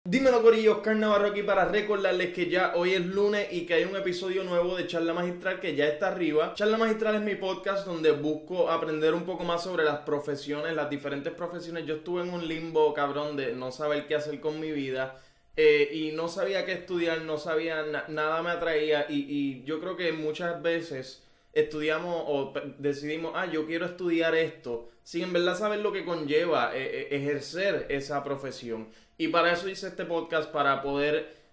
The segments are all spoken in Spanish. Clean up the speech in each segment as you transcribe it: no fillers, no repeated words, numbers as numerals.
Dímelo corillo, Oscar Navarro aquí para recordarles que ya hoy es lunes y que hay un episodio nuevo de Charla Magistral que ya está arriba. Charla Magistral es mi podcast donde busco aprender un poco más sobre las profesiones, las diferentes profesiones. Yo estuve en un limbo cabrón de no saber qué hacer con mi vida y no sabía qué estudiar, no sabía, nada me atraía y yo creo que muchas veces estudiamos o decidimos, yo quiero estudiar esto, sin en verdad saber lo que conlleva ejercer esa profesión. Y para eso hice este podcast, para poder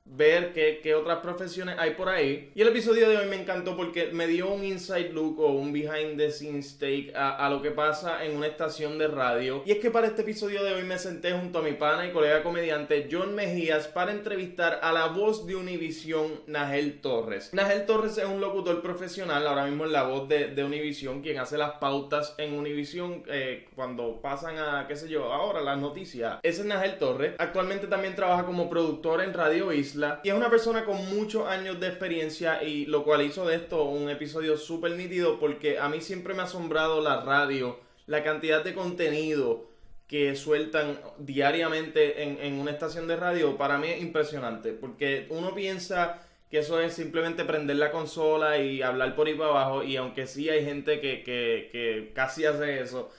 ver qué otras profesiones hay por ahí. Y el episodio de hoy me encantó porque me dio un inside look o un behind the scenes take a lo que pasa en una estación de radio. Y es que para este episodio de hoy me senté junto a mi pana y colega comediante John Mejías para entrevistar a la voz de Univisión, Nahel Torres. Nahel Torres es un locutor profesional, ahora mismo es la voz de Univisión, quien hace las pautas en Univisión cuando pasan a, qué sé yo, ahora las noticias. Ese es Nahel Torres. Actualmente también trabaja como productor en Radio Isla. Y es una persona con muchos años de experiencia y lo cual hizo de esto un episodio súper nítido porque a mí siempre me ha asombrado la radio, la cantidad de contenido que sueltan diariamente en una estación de radio. Para mí es impresionante porque uno piensa que eso es simplemente prender la consola y hablar por ahí para abajo, y aunque sí hay gente que casi hace eso,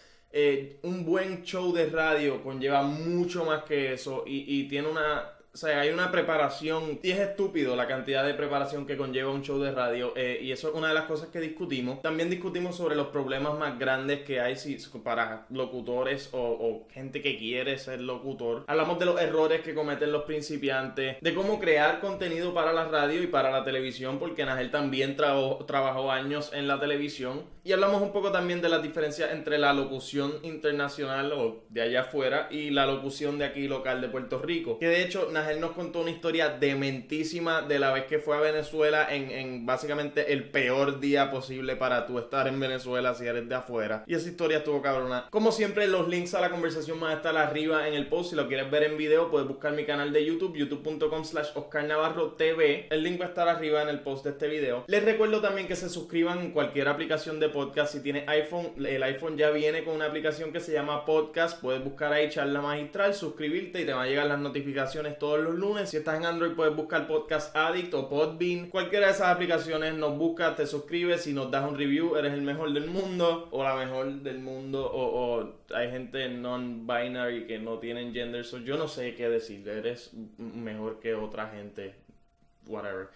un buen show de radio conlleva mucho más que eso y tiene una... O sea, hay una preparación, y es estúpido la cantidad de preparación que conlleva un show de radio, y eso es una de las cosas que discutimos. También discutimos sobre los problemas más grandes que hay para locutores o gente que quiere ser locutor. Hablamos de los errores que cometen los principiantes, de cómo crear contenido para la radio y para la televisión, porque Nahel también trabajó años en la televisión. Y hablamos un poco también de las diferencias entre la locución internacional o de allá afuera y la locución de aquí local de Puerto Rico. Que de hecho Nahel nos contó una historia dementísima de la vez que fue a Venezuela en básicamente el peor día posible para tú estar en Venezuela si eres de afuera. Y esa historia estuvo cabrona. Como siempre, los links a la conversación van a estar arriba en el post. Si lo quieres ver en video, puedes buscar mi canal de YouTube, youtube.com/OscarNavarroTV. El link va a estar arriba en el post de este video. Les recuerdo también que se suscriban en cualquier aplicación de podcast. Si tienes iPhone, el iPhone ya viene con una aplicación que se llama Podcast. Puedes buscar ahí Charla Magistral, suscribirte y te van a llegar las notificaciones todos los lunes. Si estás en Android, puedes buscar Podcast Addict o Podbean. Cualquiera de esas aplicaciones, nos buscas, te suscribes y nos das un review. Eres el mejor del mundo o la mejor del mundo, o hay gente non-binary que no tienen gender, so yo no sé qué decir. Eres mejor que otra gente. Whatever.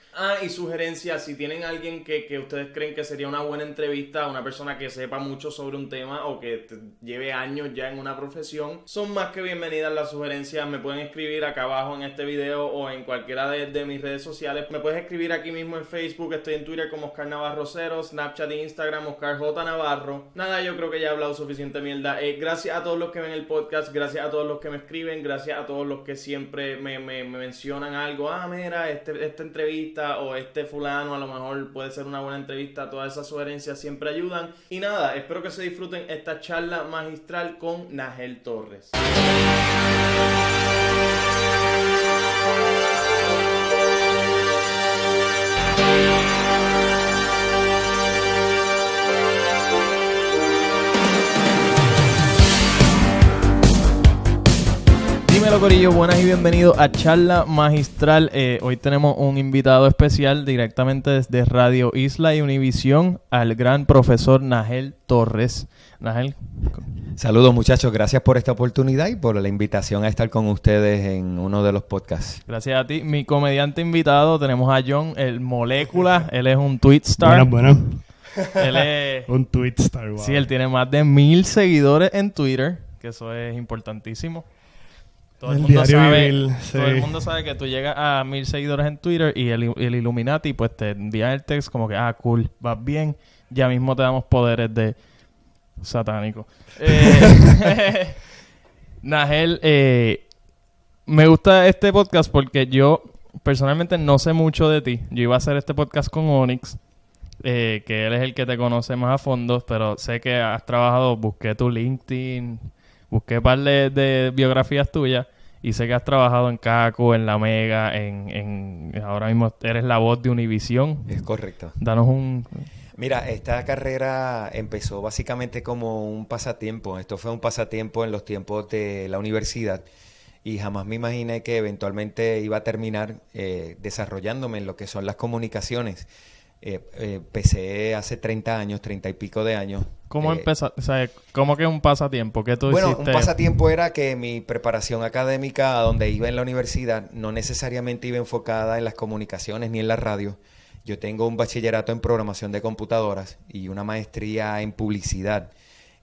Y sugerencias, si tienen alguien que ustedes creen que sería una buena entrevista, una persona que sepa mucho sobre un tema o que lleve años ya en una profesión, son más que bienvenidas las sugerencias. Me pueden escribir acá abajo en este video o en cualquiera de mis redes sociales. Me puedes escribir aquí mismo en Facebook, estoy en Twitter como Oscar Navarro 0, Snapchat e Instagram Oscar J. Navarro. Nada, yo creo que ya he hablado suficiente mierda. Gracias a todos los que ven el podcast, gracias a todos los que me escriben, gracias a todos los que siempre me mencionan algo. Mira, esta entrevista o este fulano a lo mejor puede ser una buena entrevista. Todas esas sugerencias siempre ayudan. Y nada, espero que se disfruten esta charla magistral con Nahel Torres. Dímelo corillo, buenas y bienvenidos a Charla Magistral. Hoy tenemos un invitado especial directamente desde Radio Isla y Univisión, al gran profesor Nahel Torres. Nahel. Saludos muchachos, gracias por esta oportunidad y por la invitación a estar con ustedes en uno de los podcasts. Gracias a ti. Mi comediante invitado, tenemos a John, el Molécula. Él es un Twitstar. Bueno. Él es... un Twitstar, wow. Sí, él tiene más de 1000 seguidores en Twitter, que eso es importantísimo. Todo el mundo sabe, sí. Todo el mundo sabe que tú llegas a 1000 seguidores en Twitter y el Illuminati pues te envía el text como que, cool, vas bien, ya mismo te damos poderes de satánico. Nahel, me gusta este podcast porque yo personalmente no sé mucho de ti. Yo iba a hacer este podcast con Onyx, que él es el que te conoce más a fondo, pero sé que has trabajado, busqué tu LinkedIn, busqué un par de biografías tuyas y sé que has trabajado en Kaku, en La Mega, ahora mismo eres la voz de Univisión. Es correcto. Danos un... Mira, esta carrera empezó básicamente como un pasatiempo. Esto fue un pasatiempo en los tiempos de la universidad. y jamás me imaginé que eventualmente iba a terminar desarrollándome en lo que son las comunicaciones. Empecé hace 30 años, 30 y pico de años. ¿Cómo empezaste? O sea, ¿cómo que un pasatiempo? ¿Qué tú Bueno, hiciste? un pasatiempo era que mi preparación académica, a donde iba en la universidad, no necesariamente iba enfocada en las comunicaciones ni en la radio. Yo tengo un bachillerato en programación de computadoras y una maestría en publicidad.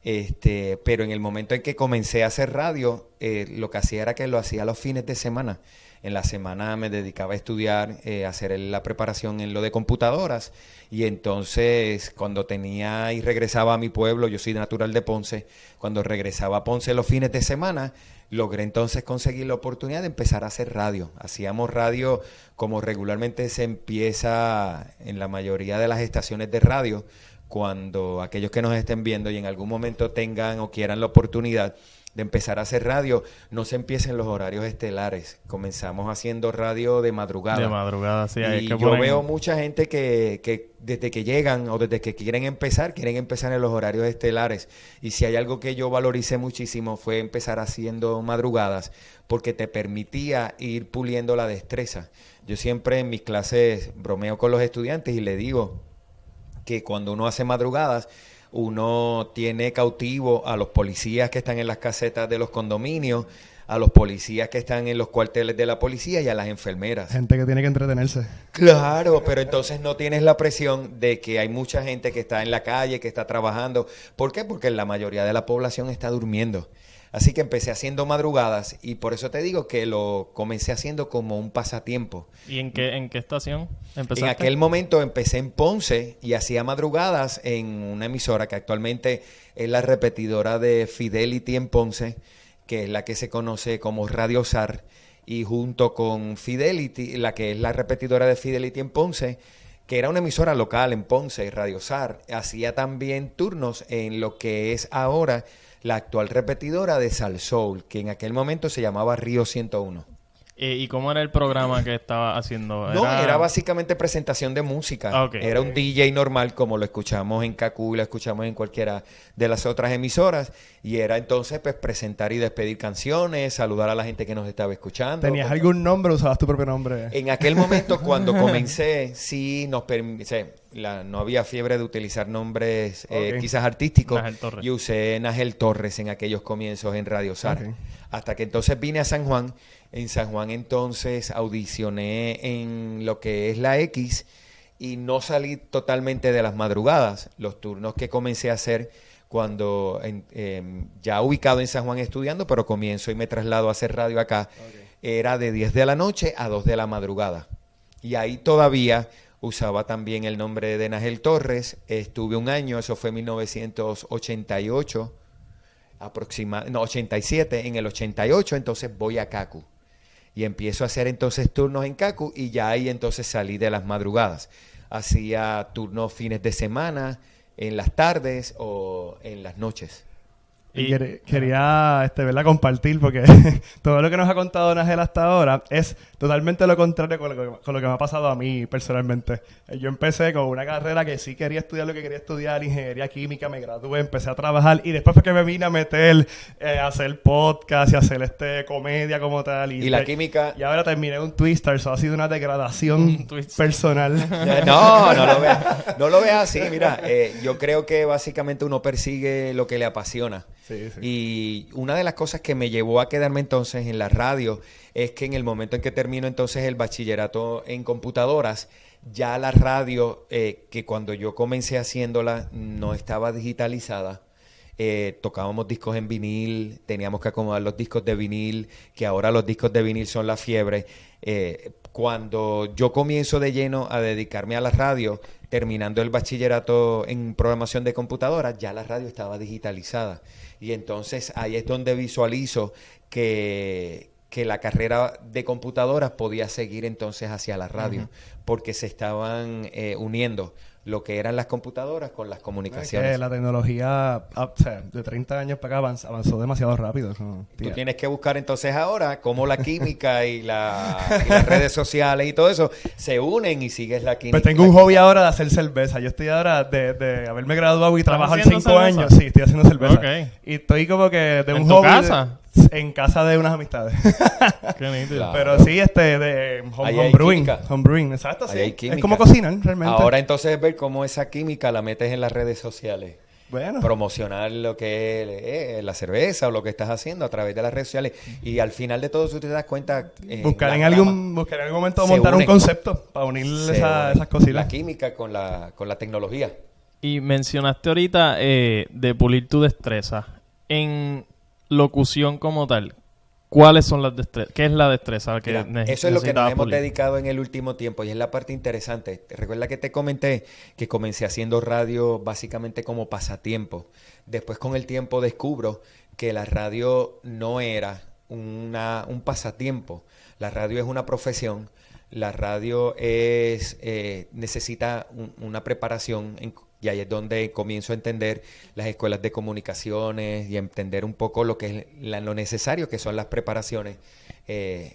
Pero en el momento en que comencé a hacer radio, lo que hacía era que lo hacía los fines de semana. En la semana me dedicaba a estudiar, a hacer la preparación en lo de computadoras. Y entonces, cuando tenía y regresaba a mi pueblo, yo soy natural de Ponce, cuando regresaba a Ponce los fines de semana, logré entonces conseguir la oportunidad de empezar a hacer radio. Hacíamos radio como regularmente se empieza en la mayoría de las estaciones de radio, cuando aquellos que nos estén viendo y en algún momento tengan o quieran la oportunidad de empezar a hacer radio, no se empiecen los horarios estelares. Comenzamos haciendo radio de madrugada. De madrugada, sí. Y yo veo mucha gente que desde que llegan o desde que quieren empezar en los horarios estelares. Y si hay algo que yo valoricé muchísimo fue empezar haciendo madrugadas, porque te permitía ir puliendo la destreza. Yo siempre en mis clases bromeo con los estudiantes y les digo que cuando uno hace madrugadas, uno tiene cautivo a los policías que están en las casetas de los condominios, a los policías que están en los cuarteles de la policía y a las enfermeras. Gente que tiene que entretenerse. Claro, pero entonces no tienes la presión de que hay mucha gente que está en la calle, que está trabajando. ¿Por qué? Porque la mayoría de la población está durmiendo. Así que empecé haciendo madrugadas y por eso te digo que lo comencé haciendo como un pasatiempo. ¿Y en qué estación empezaste? En aquel momento empecé en Ponce y hacía madrugadas en una emisora que actualmente es la repetidora de Fidelity en Ponce, que es la que se conoce como Radio SAR, y junto con Fidelity, la que es la repetidora de Fidelity en Ponce, que era una emisora local en Ponce, Radio SAR, hacía también turnos en lo que es ahora la actual repetidora de Sal Soul, que en aquel momento se llamaba Río 101. ¿Y cómo era el programa que estaba haciendo? No, era básicamente presentación de música. Okay. Era un DJ normal, como lo escuchamos en Kaku, lo escuchamos en cualquiera de las otras emisoras. Y era entonces pues presentar y despedir canciones, saludar a la gente que nos estaba escuchando. ¿Tenías algún nombre o usabas tu propio nombre? En aquel momento, cuando comencé, sí nos no había fiebre de utilizar nombres quizás artísticos. Yo usé Nagel Torres en aquellos comienzos en Radio SAR. Okay. Hasta que entonces vine a San Juan. En San Juan entonces audicioné en lo que es la X y no salí totalmente de las madrugadas. Los turnos que comencé a hacer cuando ya ubicado en San Juan estudiando, pero comienzo y me traslado a hacer radio acá, era de 10 de la noche a 2 de la madrugada. Y ahí todavía usaba también el nombre de Nagel Torres. Estuve un año, eso fue en 1988, 87, en el 88 entonces voy a Kaku. Y empiezo a hacer entonces turnos en Kaku y ya ahí entonces salí de las madrugadas. Hacía turnos fines de semana, en las tardes o en las noches. Y quería ¿verdad? Compartir, porque todo lo que nos ha contado Nagel hasta ahora es totalmente lo contrario con lo que me ha pasado a mí personalmente. Yo empecé con una carrera que sí quería estudiar lo que quería estudiar, ingeniería química, me gradué, empecé a trabajar y después fue que me vine a meter a hacer podcast y a hacer comedia como tal. Y la química... Y ahora terminé un Twister, eso ha sido una degradación personal. No lo veas así, mira, yo creo que básicamente uno persigue lo que le apasiona. Sí. Y una de las cosas que me llevó a quedarme entonces en la radio es que en el momento en que termino entonces el bachillerato en computadoras, ya la radio, que cuando yo comencé haciéndola no estaba digitalizada. Tocábamos discos en vinil, teníamos que acomodar los discos de vinil, que ahora los discos de vinil son la fiebre. Cuando yo comienzo de lleno a dedicarme a la radio, terminando el bachillerato en programación de computadoras, ya la radio estaba digitalizada. Y entonces ahí es donde visualizo que la carrera de computadoras podía seguir entonces hacia la radio, porque se estaban uniendo lo que eran las computadoras con las comunicaciones. Es que la tecnología de 30 años para acá avanzó demasiado rápido. Tú tienes que buscar entonces ahora cómo la química y las redes sociales y todo eso se unen y sigues la química. Pues tengo un hobby ahora de hacer cerveza. Yo estoy ahora de haberme graduado y trabajar 5 años. Sí, estoy haciendo cerveza. Okay. Y estoy como que de un ¿En hobby... tu casa? en casa de unas amistades. Qué nítido. Claro. Pero sí, de Ahí hay homebrewing. química. Homebrewing, exacto, sí. Ahí hay química. Es como cocinar, realmente. Ahora entonces es ver cómo esa química la metes en las redes sociales. Bueno. Promocionar lo que es la cerveza o lo que estás haciendo a través de las redes sociales. Y al final de todo, si tú te das cuenta... Buscar en algún momento se montar un unen. concepto para unir esas cositas. La química con la tecnología. Y mencionaste ahorita de pulir tu destreza. En locución como tal, ¿cuáles son las destrezas? ¿Qué es la destreza que Mira, eso es lo que nos necesitabas hemos pulir? dedicado en el último tiempo y es la parte interesante. Recuerda que te comenté que comencé haciendo radio básicamente como pasatiempo. Después con el tiempo descubro que la radio no era un pasatiempo. La radio es una profesión. La radio necesita una preparación y ahí es donde comienzo a entender las escuelas de comunicaciones y a entender un poco lo que es lo necesario que son las preparaciones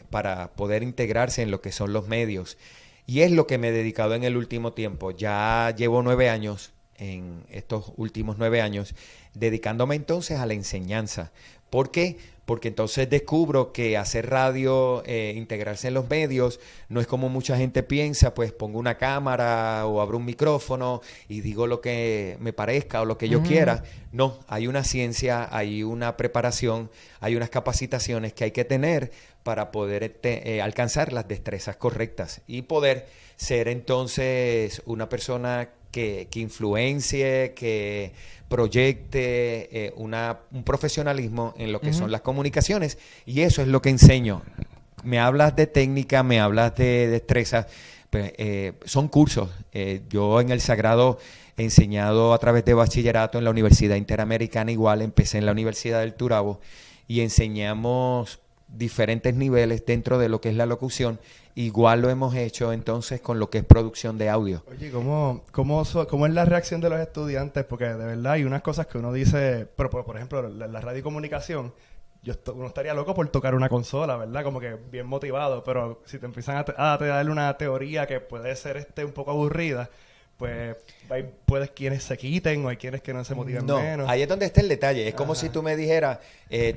para poder integrarse en lo que son los medios. Y es lo que me he dedicado en el último tiempo. Ya llevo 9 años, en estos últimos 9 años, dedicándome entonces a la enseñanza. ¿Por qué? Porque entonces descubro que hacer radio, integrarse en los medios, no es como mucha gente piensa, pues pongo una cámara o abro un micrófono y digo lo que me parezca o lo que yo quiera. No, hay una ciencia, hay una preparación, hay unas capacitaciones que hay que tener para poder alcanzar las destrezas correctas y poder ser entonces una persona que influencie, que proyecte un profesionalismo en lo que son las comunicaciones, y eso es lo que enseño. Me hablas de técnica, me hablas de destreza, pues, son cursos. Yo en el Sagrado he enseñado a través de bachillerato en la Universidad Interamericana, igual empecé en la Universidad del Turabo y enseñamos diferentes niveles dentro de lo que es la locución. Igual lo hemos hecho entonces con lo que es producción de audio. Oye, ¿cómo es la reacción de los estudiantes? Porque de verdad hay unas cosas que uno dice, pero por ejemplo, la radio y comunicación, uno estaría loco por tocar una consola, ¿verdad? Como que bien motivado, pero si te empiezan a darle una teoría que puede ser un poco aburrida, pues puedes quienes se quiten o hay quienes que no se motiven menos. Ahí es donde está el detalle. Es como si tú me dijeras,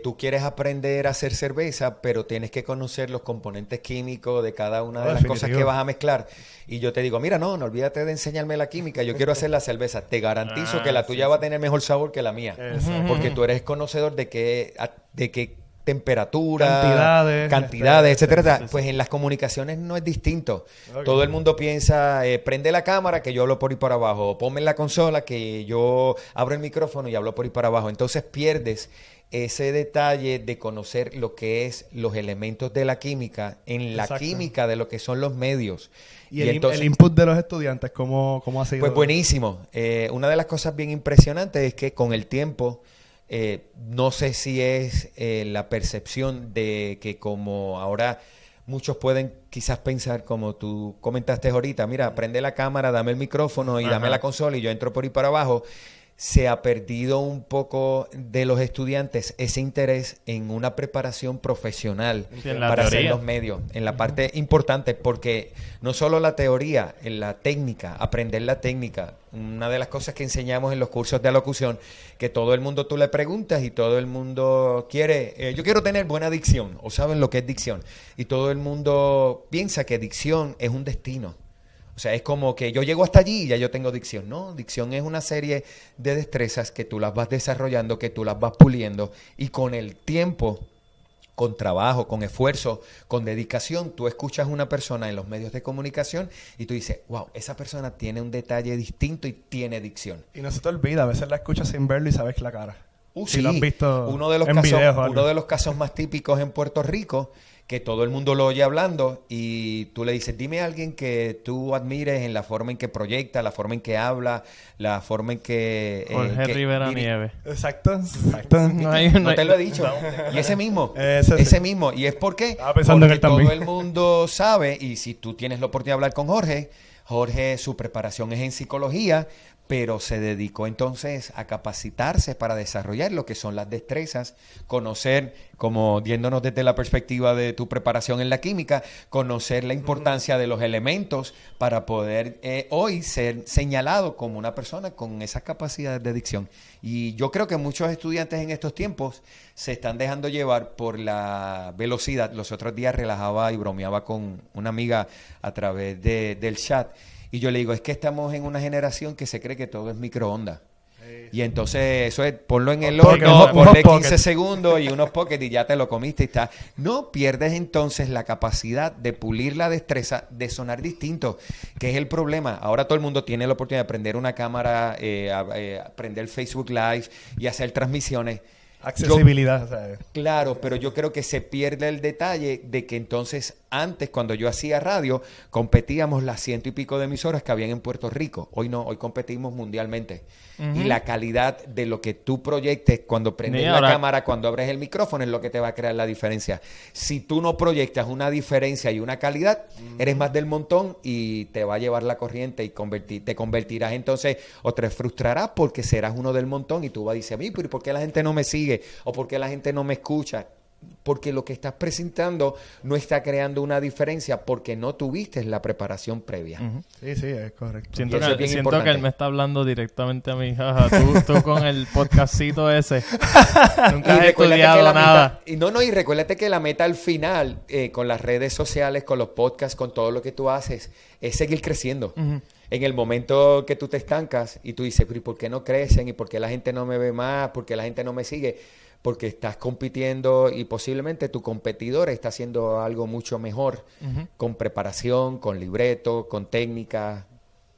tú quieres aprender a hacer cerveza, pero tienes que conocer los componentes químicos de cada una de las cosas que vas a mezclar. Y yo te digo, mira, no olvídate de enseñarme la química, yo quiero hacer la cerveza. Te garantizo que la tuya va a tener mejor sabor que la mía. Exacto. Porque tú eres conocedor de qué temperatura, cantidades, etcétera. sí. Pues en las comunicaciones no es distinto. Okay. Todo el mundo piensa, prende la cámara que yo hablo por ahí para abajo, o ponme en la consola que yo abro el micrófono y hablo por ahí para abajo. Entonces pierdes ese detalle de conocer lo que es los elementos de la química en la Exacto. química de lo que son los medios. Y entonces, el input de los estudiantes, ¿cómo ha sido? pues buenísimo. Una de las cosas bien impresionantes es que con el tiempo, no sé si es la percepción de que como ahora muchos pueden quizás pensar, como tú comentaste ahorita, mira, prende la cámara, dame el micrófono y dame la consola y yo entro por ahí para abajo. Se ha perdido un poco de los estudiantes ese interés en una preparación profesional en la para hacer teoría. los medios, en la parte importante, porque no solo la teoría, en la técnica, aprender la técnica. Una de las cosas que enseñamos en los cursos de locución, que todo el mundo tú le preguntas y todo el mundo quiere, yo quiero tener buena dicción, o saben lo que es dicción, y todo el mundo piensa que dicción es un destino. O sea, es como que yo llego hasta allí y ya yo tengo dicción. No, dicción es una serie de destrezas que tú las vas desarrollando, que tú las vas puliendo y con el tiempo, con trabajo, con esfuerzo, con dedicación, tú escuchas a una persona en los medios de comunicación y tú dices, wow, esa persona tiene un detalle distinto y tiene dicción. Y no se te olvida, a veces la escuchas sin verlo y sabes la cara. Si Sí, lo has visto uno de los casos más típicos en Puerto Rico, que todo el mundo lo oye hablando y tú le dices, dime a alguien que tú admires en la forma en que proyecta, la forma en que habla, la forma en que... Jorge Rivera Nieves. Exacto. No te lo he dicho. Y ese mismo. Ese mismo. ¿Y es por qué? Estaba pensando Porque en él también. todo el mundo sabe, y si tú tienes la oportunidad de hablar con Jorge, su preparación es en psicología, pero se dedicó entonces a capacitarse para desarrollar lo que son las destrezas, conocer, como yéndonos desde la perspectiva de tu preparación en la química, conocer la importancia de los elementos para poder hoy ser señalado como una persona con esas capacidades de dicción. Y yo creo que muchos estudiantes en estos tiempos se están dejando llevar por la velocidad. Los otros días relajaba y bromeaba con una amiga a través del chat. Y yo le digo, es que estamos en una generación que se cree que todo es microondas. Y entonces eso es, ponlo en el horno, ponle 15 segundos y unos pockets y ya te lo comiste y está. No pierdes entonces la capacidad de pulir la destreza de sonar distinto, que es el problema. Ahora todo el mundo tiene la oportunidad de prender una cámara, prender Facebook Live y hacer transmisiones. Accesibilidad. O sea, Claro, pero yo creo que se pierde el detalle de que entonces antes, cuando yo hacía radio, competíamos las 100 y pico de emisoras que habían en Puerto Rico. Hoy no, hoy competimos mundialmente. Y la calidad de lo que tú proyectes cuando prendes la cámara, cuando abres el micrófono, es lo que te va a crear la diferencia. Si tú no proyectas una diferencia y una calidad, eres más del montón y te va a llevar la corriente y te convertirás entonces, o te frustrarás porque serás uno del montón y tú vas a decir, a mí, pero ¿por qué la gente no me sigue? ¿O por qué la gente no me escucha? Porque lo que estás presentando no está creando una diferencia porque no tuviste la preparación previa. sí, es correcto. Siento, eso es bien que importante. él me está hablando directamente a mí. Jaja, tú con el podcastito ese. Nunca has estudiado nada. Y recuérdate que la meta al final, con las redes sociales, con los podcasts, con todo lo que tú haces, es seguir creciendo. En el momento que tú te estancas y tú dices, ¿pero y por qué no crecen? ¿Y por qué la gente no me ve más? ¿Por qué la gente no me sigue? Porque estás compitiendo y posiblemente tu competidor está haciendo algo mucho mejor, con preparación, con libreto, con técnica.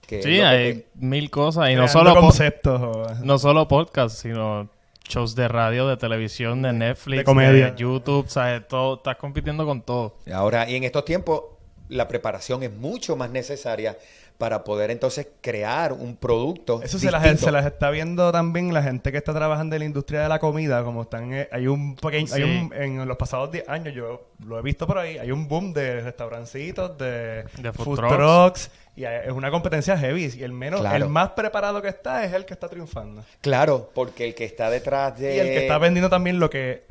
Sí, hay mil cosas. Y conceptos. No solo podcast, sino shows de radio, de televisión, de Netflix, de comedia, de YouTube, ¿sabes? Todo, estás compitiendo con todo. Ahora, y en estos tiempos, la preparación es mucho más necesaria para poder entonces crear un producto Eso distinto. se las está viendo también la gente que está trabajando en la industria de la comida, como están en los pasados 10 años, yo lo he visto por ahí, hay un boom de restaurancitos, de food trucks, y es una competencia heavy, y el Claro. más preparado que está es el que está triunfando. Claro, porque el que está detrás de... Y el que está vendiendo también lo que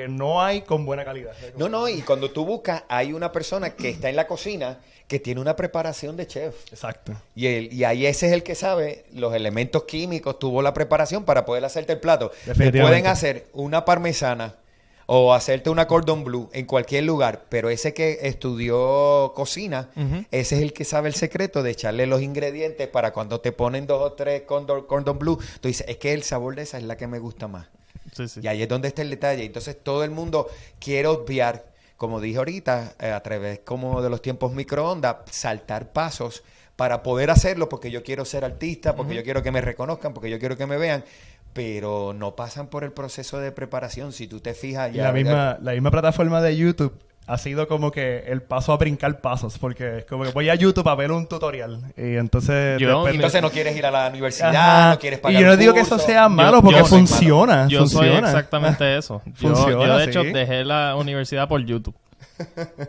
no hay con buena calidad. No, y cuando tú buscas, hay una persona que está en la cocina que tiene una preparación de chef. Exacto. Y ahí ese es el que sabe los elementos químicos, tuvo la preparación para poder hacerte el plato. Te Definitivamente. pueden hacer una parmesana o hacerte una cordon bleu en cualquier lugar, pero ese que estudió cocina, ese es el que sabe el secreto de echarle los ingredientes para cuando te ponen 2 o 3 cordon bleu, tú dices, es que el sabor de esa es la que me gusta más. Sí. Y ahí es donde está el detalle. Entonces todo el mundo quiere obviar, como dije ahorita, a través como de los tiempos microondas, saltar pasos para poder hacerlo porque yo quiero ser artista, porque yo quiero que me reconozcan, porque yo quiero que me vean, pero no pasan por el proceso de preparación. Si tú te fijas... Y la misma plataforma de YouTube ha sido como que el paso a brincar pasos, porque es como que voy a YouTube a ver un tutorial y entonces... Entonces no quieres ir a la universidad, Ajá. no quieres pagar Y yo no un digo que curso. eso sea malo porque funciona. Yo soy exactamente eso. Funciona, yo de hecho sí. dejé la universidad por YouTube.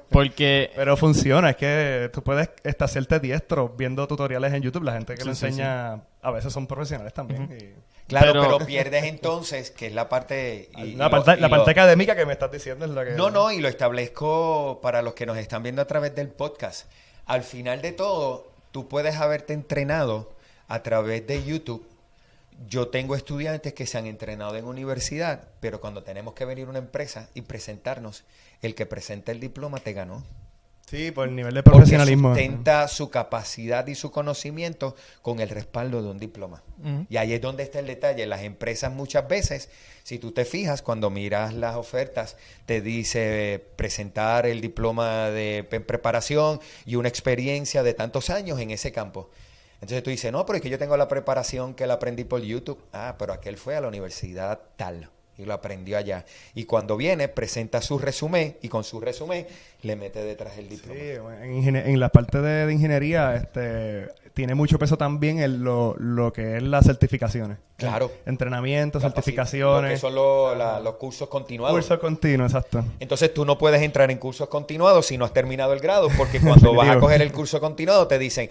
Porque... Pero funciona, es que tú puedes hacerte diestro viendo tutoriales en YouTube. La gente que lo enseña a veces son profesionales también. Claro, pero pierdes entonces, que es la parte... La parte académica que me estás diciendo es la que... No, y lo establezco para los que nos están viendo a través del podcast. Al final de todo, tú puedes haberte entrenado a través de YouTube. Yo tengo estudiantes que se han entrenado en universidad, pero cuando tenemos que venir a una empresa y presentarnos, el que presenta el diploma te ganó. Sí, por el nivel de profesionalismo. Porque sustenta su capacidad y su conocimiento con el respaldo de un diploma. Y ahí es donde está el detalle. Las empresas muchas veces, si tú te fijas, cuando miras las ofertas, te dice presentar el diploma de preparación y una experiencia de tantos años en ese campo. Entonces tú dices, no, pero es que yo tengo la preparación que la aprendí por YouTube. Ah, pero aquel fue a la universidad tal. y lo aprendió allá. Y cuando viene, presenta su resumen y con su resumen le mete detrás el diploma. Sí, en la parte de ingeniería tiene mucho peso también lo que es las certificaciones. Claro. Entrenamiento, Lo certificaciones. que son los cursos continuados. Cursos continuos, exacto. Entonces tú no puedes entrar en cursos continuados si no has terminado el grado, porque cuando vas a coger el curso continuado te dicen,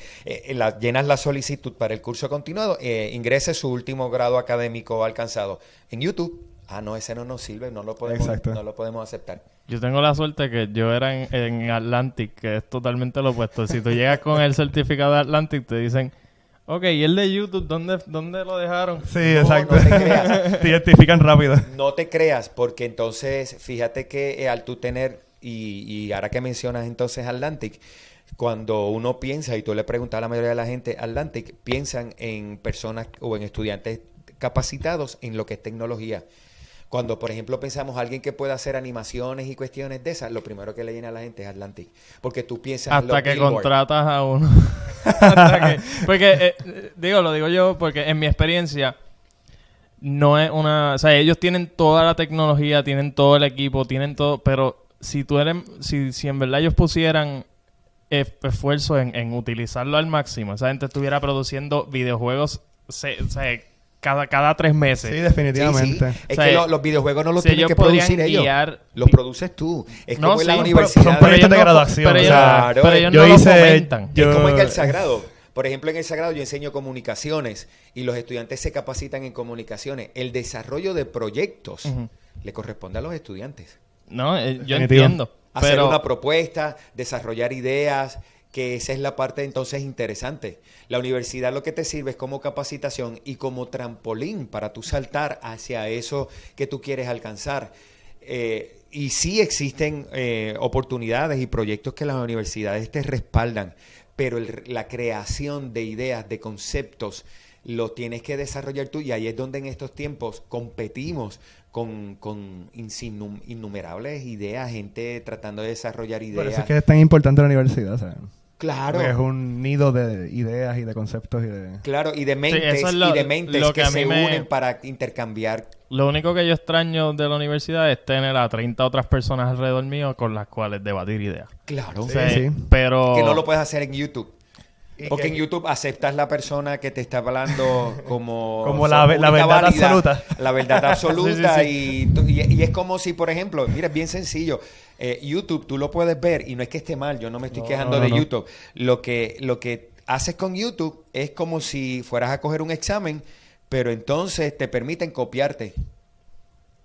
llenas la solicitud para el curso continuado, ingrese su último grado académico alcanzado en YouTube. No, ese no nos sirve, no lo podemos aceptar. Yo tengo la suerte que yo era en Atlantic, que es totalmente lo opuesto. Si tú llegas con el certificado de Atlantic, te dicen, ok, ¿y el de YouTube dónde lo dejaron? Sí, exacto. No te creas. Te identifican rápido. No te creas, porque entonces, fíjate que al tú tener, y ahora que mencionas entonces Atlantic, cuando uno piensa, y tú le preguntas a la mayoría de la gente, Atlantic, piensan en personas o en estudiantes capacitados en lo que es tecnología. Cuando, por ejemplo, pensamos en alguien que pueda hacer animaciones y cuestiones de esas, lo primero que le llena a la gente es Atlantic. Porque tú piensas en hasta que Billboard. Contratas a uno. Porque, lo digo yo, porque en mi experiencia no es una... O sea, ellos tienen toda la tecnología, tienen todo el equipo, tienen todo, pero si en verdad ellos pusieran esfuerzo en utilizarlo al máximo, esa gente estuviera produciendo videojuegos, cada 3 meses. Sí, definitivamente. Sí. Es que los videojuegos no los tienen que producir ellos. Los produces tú. Es como en la Son universidad. proyectos de graduación. Pero ellos no lo fomentan. Es como en el Sagrado. Por ejemplo, en el Sagrado yo enseño comunicaciones y los estudiantes se capacitan en comunicaciones. El desarrollo de proyectos le corresponde a los estudiantes. No, yo entiendo. Hacer una propuesta, desarrollar ideas, que esa es la parte entonces interesante. La universidad lo que te sirve es como capacitación y como trampolín para tú saltar hacia eso que tú quieres alcanzar. Y sí existen oportunidades y proyectos que las universidades te respaldan, pero la creación de ideas, de conceptos, lo tienes que desarrollar tú, y ahí es donde en estos tiempos competimos con innumerables ideas, gente tratando de desarrollar ideas. Por eso es que es tan importante la universidad, ¿sabes? Claro. Porque es un nido de ideas y de conceptos y de... Claro, y de mentes, que se unen para intercambiar. Lo único que yo extraño de la universidad es tener a 30 otras personas alrededor mío con las cuales debatir ideas. Claro. Sí, pero... Que no lo puedes hacer en YouTube. Porque en YouTube aceptas la persona que te está hablando como la verdad válida, absoluta. La verdad absoluta. Sí. Y es como si, por ejemplo, mira, es bien sencillo. YouTube, tú lo puedes ver y no es que esté mal, yo no me estoy quejando de YouTube. Lo que haces con YouTube es como si fueras a coger un examen, pero entonces te permiten copiarte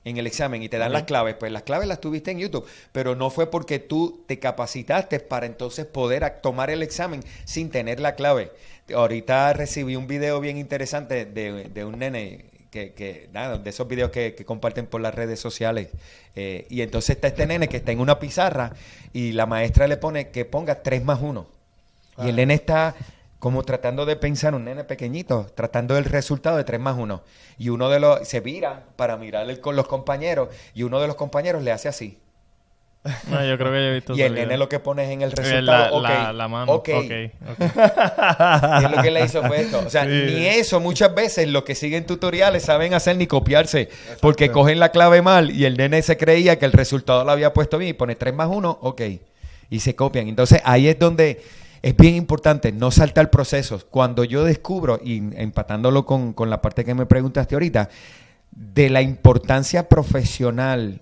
en el examen y te dan las claves. Pues las claves las tuviste en YouTube, pero no fue porque tú te capacitaste para entonces poder tomar el examen sin tener la clave. Ahorita recibí un video bien interesante de un nene de esos videos que comparten por las redes sociales. Y entonces está este nene que está en una pizarra y la maestra le pone que ponga 3 más 1. Y el nene está como tratando de pensar, un nene pequeñito, tratando del resultado de 3 más 1. Y uno de los se vira para mirar con los compañeros y uno de los compañeros le hace así. No, yo creo que yo he visto y el nene lo que pone es en el resultado, la mano. Okay. Y es lo que le hizo fue esto. O sea, ni eso muchas veces los que siguen tutoriales saben hacer ni copiarse. Exacto. Porque cogen la clave mal y el nene se creía que el resultado lo había puesto bien y pone 3 más 1, ok. Y se copian. Entonces ahí es donde es bien importante no saltar procesos. Cuando yo descubro, y empatándolo con la parte que me preguntaste ahorita, de la importancia profesional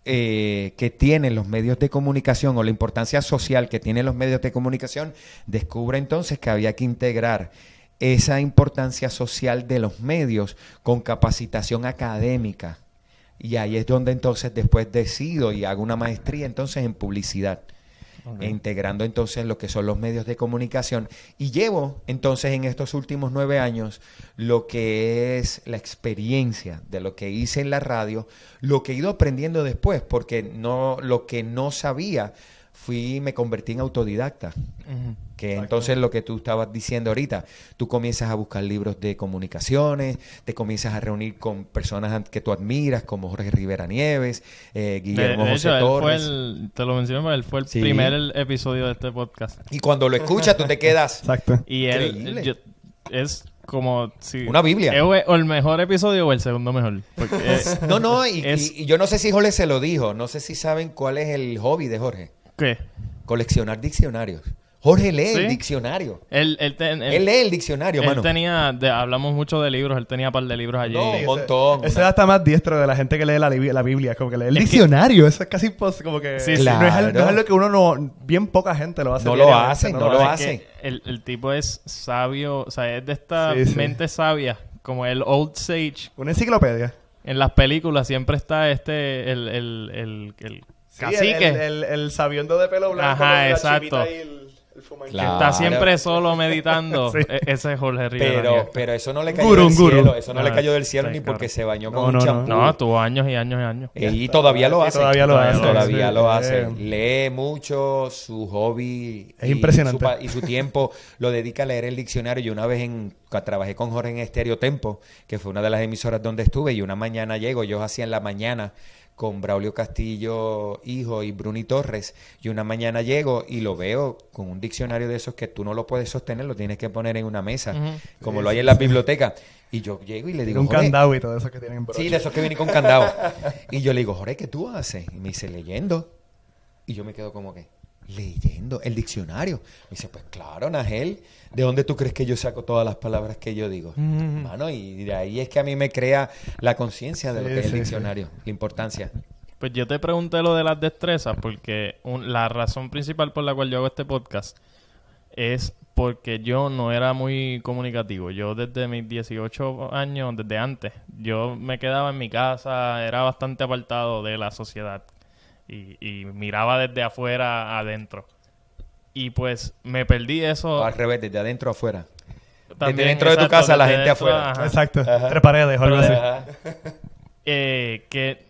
que tienen los medios de comunicación o la importancia social que tienen los medios de comunicación, descubre entonces que había que integrar esa importancia social de los medios con capacitación académica. Y ahí es donde entonces después decido y hago una maestría entonces en publicidad. Integrando entonces lo que son los medios de comunicación, y llevo entonces en estos últimos 9 años lo que es la experiencia de lo que hice en la radio, lo que he ido aprendiendo después, porque lo que no sabía me convertí en autodidacta. Que exacto. Entonces lo que tú estabas diciendo ahorita, tú comienzas a buscar libros de comunicaciones, te comienzas a reunir con personas que tú admiras, como Jorge Rivera Nieves, Guillermo José Torres. Te lo menciono, él fue el primer episodio de este podcast. Y cuando lo escuchas, tú te quedas. Exacto. Y él es como si... Una Biblia. ¿Es o el mejor episodio o el segundo mejor? Porque No, es- y yo no sé si Jorge se lo dijo. No sé si saben cuál es el hobby de Jorge. ¿Qué? Coleccionar diccionarios. Jorge lee ¿Sí? el diccionario. Él Él lee el diccionario, él mano. tenía... hablamos mucho de libros. Él tenía un par de libros allí. No, Sí, un montón. Ese es hasta más diestro de la gente que lee la Biblia. Como que lee el diccionario. Eso es casi como que... Sí, sí. no, es Claro. no es algo que uno no... Bien poca gente lo hace. No lo diariamente, hace, no lo Es hace. que el tipo es sabio. O sea, es de esta Sí, sí. mente sabia. Como el Old Sage. Una enciclopedia. En las películas siempre está el Sí, cacique. el sabiondo de pelo blanco. Ajá, con la exacto. chivita y el fumante. Claro. Está siempre solo meditando. Sí. Ese es Jorge Rivera. Pero eso no le cayó Gurú, del un gurú. cielo. Eso no le Ah, cayó del cielo sí, ni porque claro. se bañó No, con un no, no. champú. No, tuvo años y años y años. Y todavía lo hace. Todavía lo hace. Todavía Sí. lo hace. Lee mucho, su hobby. Es impresionante. Y su tiempo lo dedica a leer el diccionario. Yo una vez trabajé con Jorge en Estéreo Tempo, que fue una de las emisoras donde estuve, y una mañana llego, yo hacía en la mañana con Braulio Castillo, hijo, y Bruni Torres, y una mañana llego y lo veo con un diccionario de esos que tú no lo puedes sostener, lo tienes que poner en una mesa, Ujú. como lo hay en las bibliotecas. Y yo llego y le digo, Un Jorge, candado y todo eso que tienen broche. sí, de esos que vienen con candado. Y yo le digo, Jorge, ¿qué tú haces? Y me dice, leyendo. Y yo me quedo como que, leyendo el diccionario. Me dice, pues claro, Nagel, ¿de dónde tú crees que yo saco todas las palabras que yo digo? Mano, y de ahí es que a mí me crea la conciencia de lo Sí, que es el sí, diccionario, la importancia. Pues yo te pregunté lo de las destrezas porque la razón principal por la cual yo hago este podcast es porque yo no era muy comunicativo. Yo desde mis 18 años, desde antes, yo me quedaba en mi casa, era bastante apartado de la sociedad y miraba desde afuera adentro. Y pues me perdí eso. O al revés, desde adentro a afuera. También, desde dentro de tu exacto, casa, la desde gente dentro, afuera. ajá. Exacto. Ajá. Tres paredes o algo así. Ajá. Que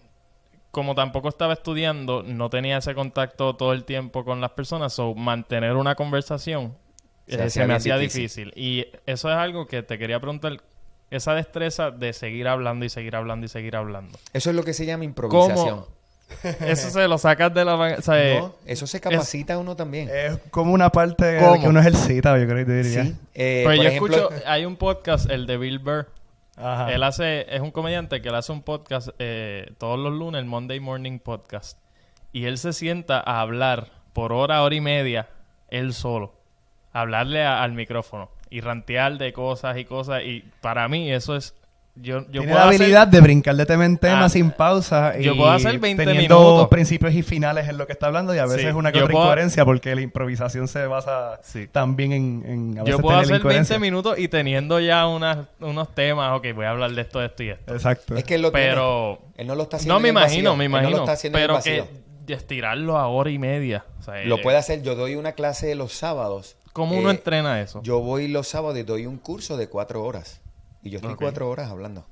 como tampoco estaba estudiando, no tenía ese contacto todo el tiempo con las personas, so mantener una conversación se me bien hacía difícil. Y eso es algo que te quería preguntar, esa destreza de seguir hablando y seguir hablando y seguir hablando. Eso es lo que se llama improvisación. Eso se lo sacas de la... O sea, No, eso se capacita uno también. Es como una parte ¿Cómo? que uno ejercita, yo creo que diría. Sí. pero Por yo ejemplo, escucho, hay un podcast, el de Bill Burr. Ajá. Él es un comediante que él hace un podcast todos los lunes, el Monday Morning Podcast. Y él se sienta a hablar por hora y media, él solo. Hablarle al micrófono y rantear de cosas y cosas. Y para mí eso es... Yo Tiene puedo la hacer- habilidad de brincar de tema en tema Ah, sin pausa. yo y puedo hacer 20 teniendo minutos. principios y finales en lo que está hablando y a veces Sí, una que yo otra puedo- incoherencia porque la improvisación se basa Sí. también en a veces Yo puedo tener hacer incoherencia. 20 minutos y teniendo ya unos temas. Ok, voy a hablar de esto, de esto y esto. Exacto. es que él lo Pero... tiene. Él no lo está haciendo No, me en el imagino, vacío. me Él no lo imagino. está haciendo en el Pero vacío. que estirarlo a hora y media. O sea, Lo puede hacer. Yo doy una clase los sábados. ¿Cómo uno entrena eso? Yo voy los sábados y doy un curso de 4 horas. Y yo estoy Ok. 4 horas hablando.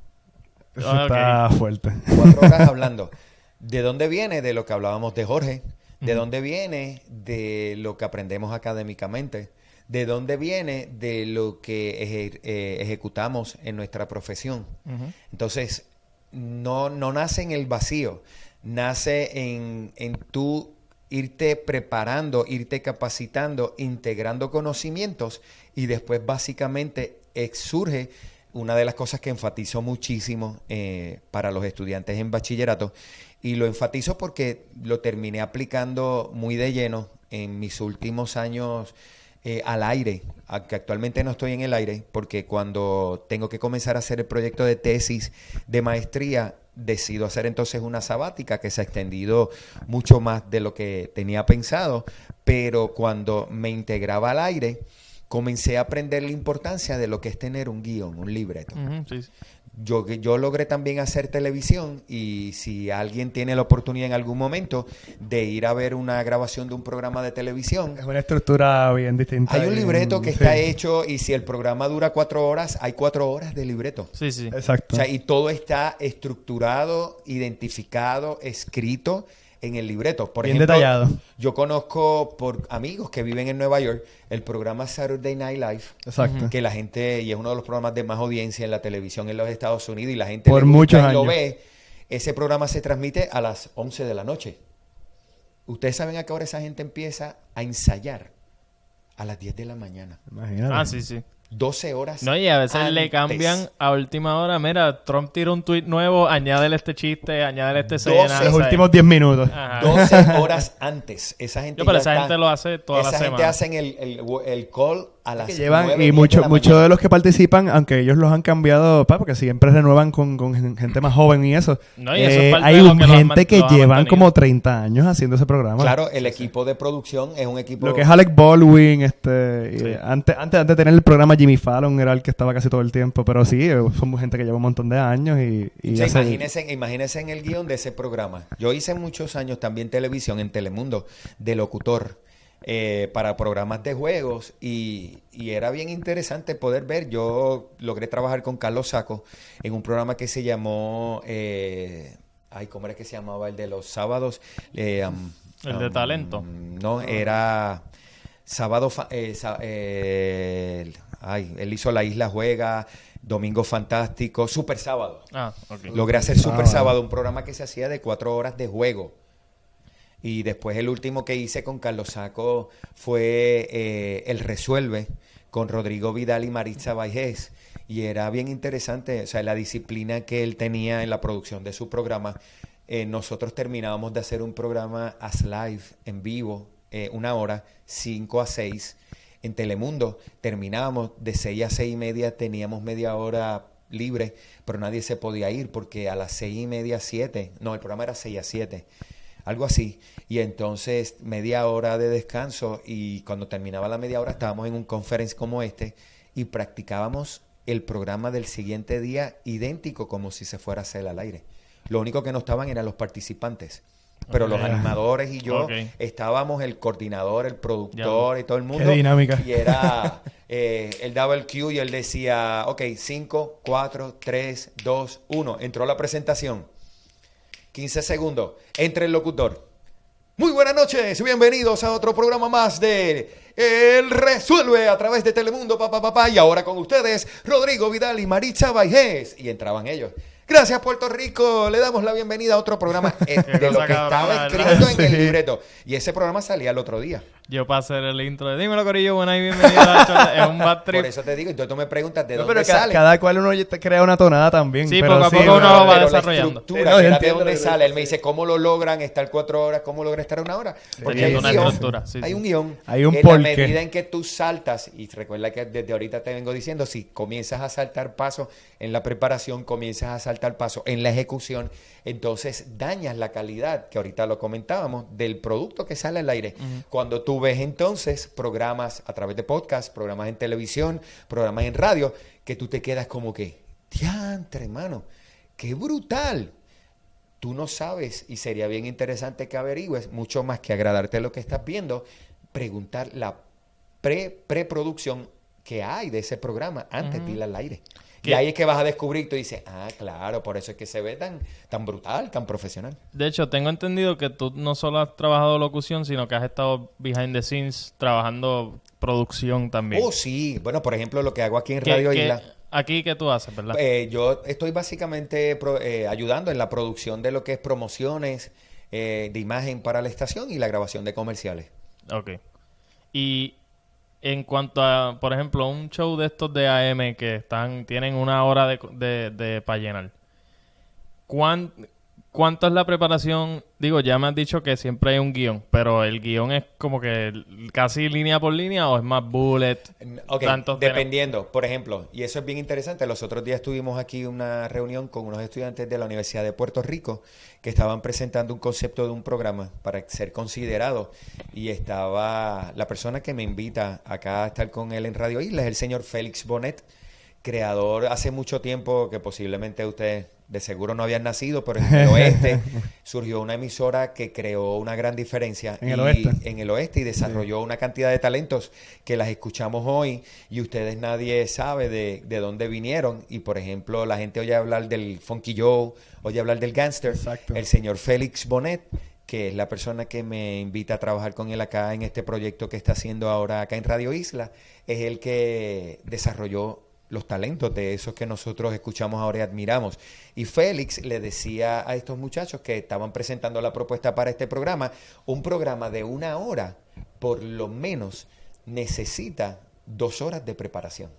Eso Ah, está fuerte. 4 horas hablando. ¿De dónde viene? De lo que hablábamos de Jorge. ¿De dónde viene? De lo que aprendemos académicamente. ¿De dónde viene? De lo que ejecutamos en nuestra profesión. Ujú. Entonces, no nace en el vacío. Nace en tú irte preparando, irte capacitando, integrando conocimientos y después básicamente surge una de las cosas que enfatizo muchísimo para los estudiantes en bachillerato, y lo enfatizo porque lo terminé aplicando muy de lleno en mis últimos años al aire, aunque actualmente no estoy en el aire, porque cuando tengo que comenzar a hacer el proyecto de tesis de maestría, decido hacer entonces una sabática que se ha extendido mucho más de lo que tenía pensado, pero cuando me integraba al aire, comencé a aprender la importancia de lo que es tener un guión, un libreto. Ujú, sí. Yo logré también hacer televisión, y si alguien tiene la oportunidad en algún momento de ir a ver una grabación de un programa de televisión, Es una estructura bien distinta. hay un bien- libreto que sí. está hecho, y si el programa dura 4 horas, hay 4 horas de libreto. Sí, sí. Exacto. O sea, y todo está estructurado, identificado, escrito en el libreto. Por Bien ejemplo, detallado. yo conozco por amigos que viven en Nueva York el programa Saturday Night Live, Exacto. que la gente, y es uno de los programas de más audiencia en la televisión en los Estados Unidos, y la gente Por le gusta muchos y lo años. ve. Ese programa se transmite a las 11 de la noche. ¿Ustedes saben a qué hora esa gente empieza a ensayar? A las 10 de la mañana. Imagínate. Ah, sí, sí. 12 horas No, y a veces le antes. cambian a última hora. Mira, Trump tira un tweet nuevo, añádele este chiste, añádele esta escena. 12 Los ¿sabes? últimos 10 minutos. Ajá. 12 horas antes. Esa gente Yo, pero ya esa está- gente lo hace toda la Esa gente semana. hacen el call a las Que llevan, 9, y 10 muchos la muchos mañana. de los que participan, aunque ellos los han cambiado, porque siempre renuevan con gente más joven y eso. No, y eso es parte hay de lo que lo han gente que lo han llevan mantenido. como 30 años haciendo ese programa. Claro, el equipo de producción es un equipo... Lo que es Alec Baldwin, y Sí. antes de tener el programa, Jimmy Fallon era el que estaba casi todo el tiempo, pero sí, somos gente que lleva un montón de años y O sea, hace- imagínense en el guión de ese programa. Yo hice muchos años también televisión en Telemundo de locutor para programas de juegos y era bien interesante poder ver. Yo logré trabajar con Carlos Saco en un programa que se llamó... ¿cómo era que se llamaba? El de los sábados. El de talento. No, era... Sábado... él hizo La Isla Juega, Domingo Fantástico, Super Sábado. Ah, ok. Logré hacer Super Sábado. Sábado, un programa que se hacía de 4 horas de juego. Y después el último que hice con Carlos Saco fue El Resuelve, con Rodrigo Vidal y Maritza Baigés. Y era bien interesante, o sea, la disciplina que él tenía en la producción de su programa. Nosotros terminábamos de hacer un programa as live, en vivo, 1 hora, 5 a 6, en Telemundo. Terminábamos de 6 a 6 y media, teníamos media hora libre, pero nadie se podía ir porque a las 6 y media, 7, no, el programa era 6 a 7, algo así. Y entonces media hora de descanso y cuando terminaba la media hora estábamos en un conference como este y practicábamos el programa del siguiente día idéntico como si se fuera a hacer al aire. Lo único que no estaban eran los participantes. Pero los animadores y yo Ok. estábamos, el coordinador, el productor y todo el mundo. Qué dinámica. Y era, él daba el cue y él decía, ok, 5, 4, 3, 2, 1. Entró la presentación. 15 segundos. Entra el locutor. Muy buenas noches, bienvenidos a otro programa más de El Resuelve a través de Telemundo, y ahora con ustedes, Rodrigo Vidal y Maritza Baigés. Y entraban ellos. Gracias, Puerto Rico. Le damos la bienvenida a otro programa de lo que cosa estaba cabrona, escrito en el Sí. libreto. Y ese programa salía el otro día. Yo para hacer el intro de Dímelo, Corillo, buena y bienvenida a Charla. Es un bad trip. Por eso te digo, entonces tú me preguntas de No, dónde pero sale. cada cual uno te crea una tonada también. Sí, pero poco a poco pero- uno lo va pero desarrollando. La estructura, No, que yo era de entiendo dónde lo que sale. Él me dices. dice, ¿cómo lo logran estar 4 horas? ¿Cómo logran estar 1 hora? Porque Teniendo hay una un guión. estructura, sí, Hay sí. un guión. Hay un En la porqué. medida en que tú saltas, y recuerda que desde ahorita te vengo diciendo, si comienzas a saltar pasos en la preparación, comienzas a saltar pasos en la ejecución, entonces dañas la calidad, que ahorita lo comentábamos, del producto que sale al aire. Cuando tú ves entonces programas a través de podcast, programas en televisión, programas en radio, que tú te quedas como que, diantre, hermano, qué brutal. Tú no sabes, y sería bien interesante que averigües, mucho más que agradarte lo que estás viendo, preguntar la preproducción que hay de ese programa antes de ir al aire. Y ¿Qué? ahí es que vas a descubrir, tú dices, claro, por eso es que se ve tan brutal, tan profesional. De hecho, tengo entendido que tú no solo has trabajado locución, sino que has estado behind the scenes trabajando producción también. Oh, sí. Bueno, por ejemplo, lo que hago aquí en Radio Isla. Aquí, ¿qué tú haces, verdad? Yo estoy básicamente ayudando en la producción de lo que es promociones de imagen para la estación y la grabación de comerciales. Ok. Y en cuanto a, por ejemplo, un show de estos de AM que tienen 1 hora de para llenar, ¿cuánto es la preparación? Digo, ya me has dicho que siempre hay un guión, pero el guión es como que casi línea por línea o es más bullet. Ok, Tantos dependiendo. Por ejemplo, y eso es bien interesante, los otros días tuvimos aquí una reunión con unos estudiantes de la Universidad de Puerto Rico que estaban presentando un concepto de un programa para ser considerado, y estaba la persona que me invita acá a estar con él en Radio Isla, es el señor Félix Bonet, creador hace mucho tiempo, que posiblemente ustedes de seguro no habían nacido, pero en el oeste surgió una emisora que creó una gran diferencia En el oeste. en el oeste y desarrolló una cantidad de talentos que las escuchamos hoy y ustedes nadie sabe de dónde vinieron. Y por ejemplo, la gente oye hablar del Funky Joe, oye hablar del Gangster. Exacto. El señor Félix Bonet, que es la persona que me invita a trabajar con él acá en este proyecto que está haciendo ahora acá en Radio Isla, es el que desarrolló los talentos de esos que nosotros escuchamos ahora y admiramos. Y Félix le decía a estos muchachos que estaban presentando la propuesta para este programa, un programa de 1 hora, por lo menos, necesita 2 horas de preparación.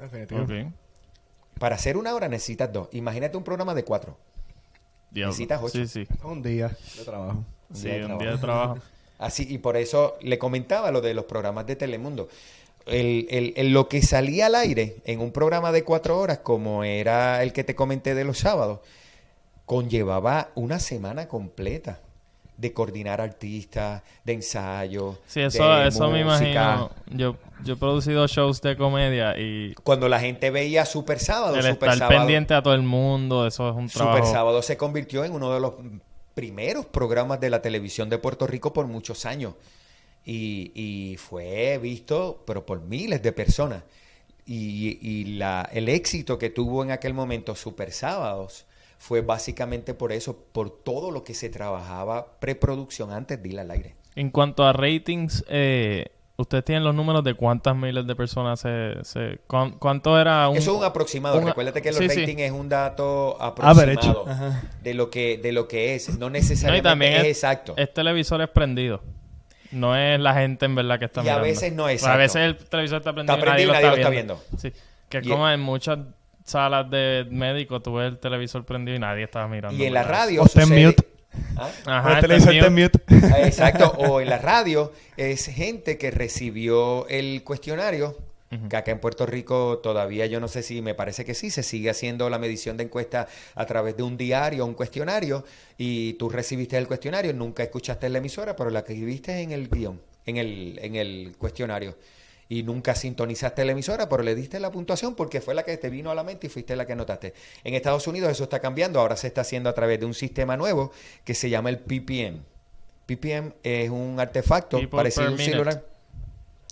Definitivo. Ok. Para hacer 1 hora necesitas 2. Imagínate un programa de 4. Diablo. Necesitas 8. Sí, sí. Un día de trabajo. Sí, un día de trabajo. Así, y por eso le comentaba lo de los programas de Telemundo. Lo que salía al aire en un programa de 4 horas, como era el que te comenté de los sábados, conllevaba una semana completa de coordinar artistas, de ensayo, Sí, de eso me música. imagino. Yo he producido shows de comedia y Cuando la gente veía Super Sábado, el Super estar Sábado, pendiente a todo el mundo, eso es un Super trabajo. Sábado se convirtió en uno de los primeros programas de la televisión de Puerto Rico por muchos años. Y fue visto, pero por miles de personas. El éxito que tuvo en aquel momento Super Sábados fue básicamente por eso, por todo lo que se trabajaba preproducción antes de ir al aire. En cuanto a ratings, ¿ustedes tienen los números de cuántas miles de personas cuánto era un... Eso es un aproximado. Recuérdate que los sí, sí. ratings es un dato Average. aproximado Ajá. de lo que es. No No, y necesariamente también es exacto. es televisores prendidos. No es la gente en verdad que está Y mirando. a veces no es O sea, a exacto. veces el televisor está prendido, Está prendido y nadie lo está viendo. Sí. Que Y- como en muchas salas de médicos tú ves el televisor prendido y nadie estaba mirando. Y en la ¿verdad? radio O está en sucede... mute. ¿Ah? Ajá, el está televisor está en mute. mute. Exacto, o en la radio es gente que recibió el cuestionario, que acá en Puerto Rico todavía yo no sé si, me parece que sí, se sigue haciendo la medición de encuesta a través de un diario, un cuestionario, y tú recibiste el cuestionario, nunca escuchaste la emisora, pero la que escribiste en el guión, en el cuestionario. Y nunca sintonizaste la emisora, pero le diste la puntuación porque fue la que te vino a la mente y fuiste la que notaste. En Estados Unidos eso está cambiando, ahora se está haciendo a través de un sistema nuevo que se llama el PPM. PPM es un artefacto People parecido a per un minute. celular.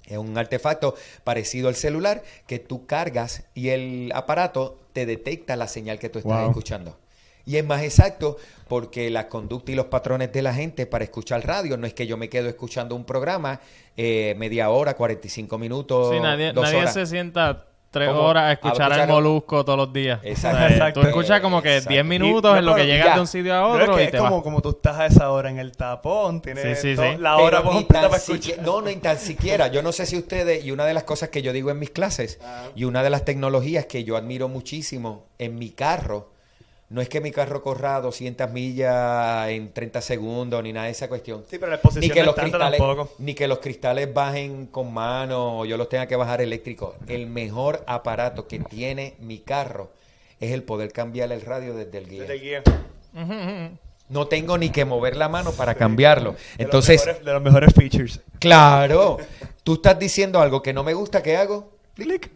Es un artefacto parecido al celular que tú cargas y el aparato te detecta la señal que tú estás Wow. escuchando. Y es más exacto porque la conducta y los patrones de la gente para escuchar radio no es que yo me quedo escuchando un programa media hora, 45 minutos, Sí, nadie 2 horas. se sienta 3 ¿Cómo? horas a A escuchar escuchar- al Molusco todos los días. Exacto. O sea, Exacto. Tú escuchas como que Exacto. 10 minutos Y- en lo que pero llegas ya. de un sitio a Yo creo otro que y es te vas. como tú estás a esa hora en el tapón, tienes Sí, sí, sí. la hora Pero ni completa tan para escuchar. siquiera- no, ni tan siquiera. Yo no sé si ustedes, y una de las cosas que yo digo en mis clases, y una de las tecnologías que yo admiro muchísimo en mi carro, no es que mi carro corra 200 millas en 30 segundos, ni nada de esa cuestión. Sí, pero la exposición Ni que, no los es tanta cristales, tampoco. ni que los cristales bajen con mano o yo los tenga que bajar eléctrico. El mejor aparato que tiene mi carro es el poder cambiar el radio desde el guía. Desde guía. No tengo ni que mover la mano para cambiarlo. Entonces, De los mejores features. claro, tú estás diciendo algo que no me gusta, ¿qué hago? Clic.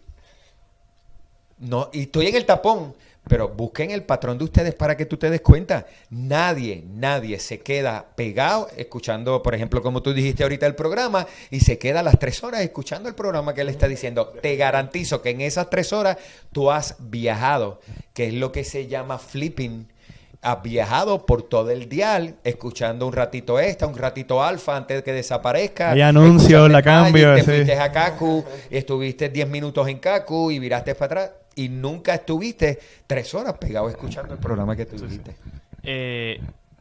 No, y estoy en el tapón, pero busquen el patrón de ustedes para que tú te des cuenta. Nadie se queda pegado escuchando, por ejemplo, como tú dijiste ahorita el programa, y se queda las 3 horas escuchando el programa que él está diciendo. Te garantizo que en esas 3 horas tú has viajado, que es lo que se llama flipping. Has viajado por todo el dial, escuchando un ratito un ratito alfa antes de que desaparezca. Hay anuncios, Escuchaste la cambio, Magic, sí. Te fuiste a Kaku, estuviste 10 minutos en Kaku y viraste para atrás. Y nunca estuviste 3 horas pegado escuchando el programa que tú dijiste.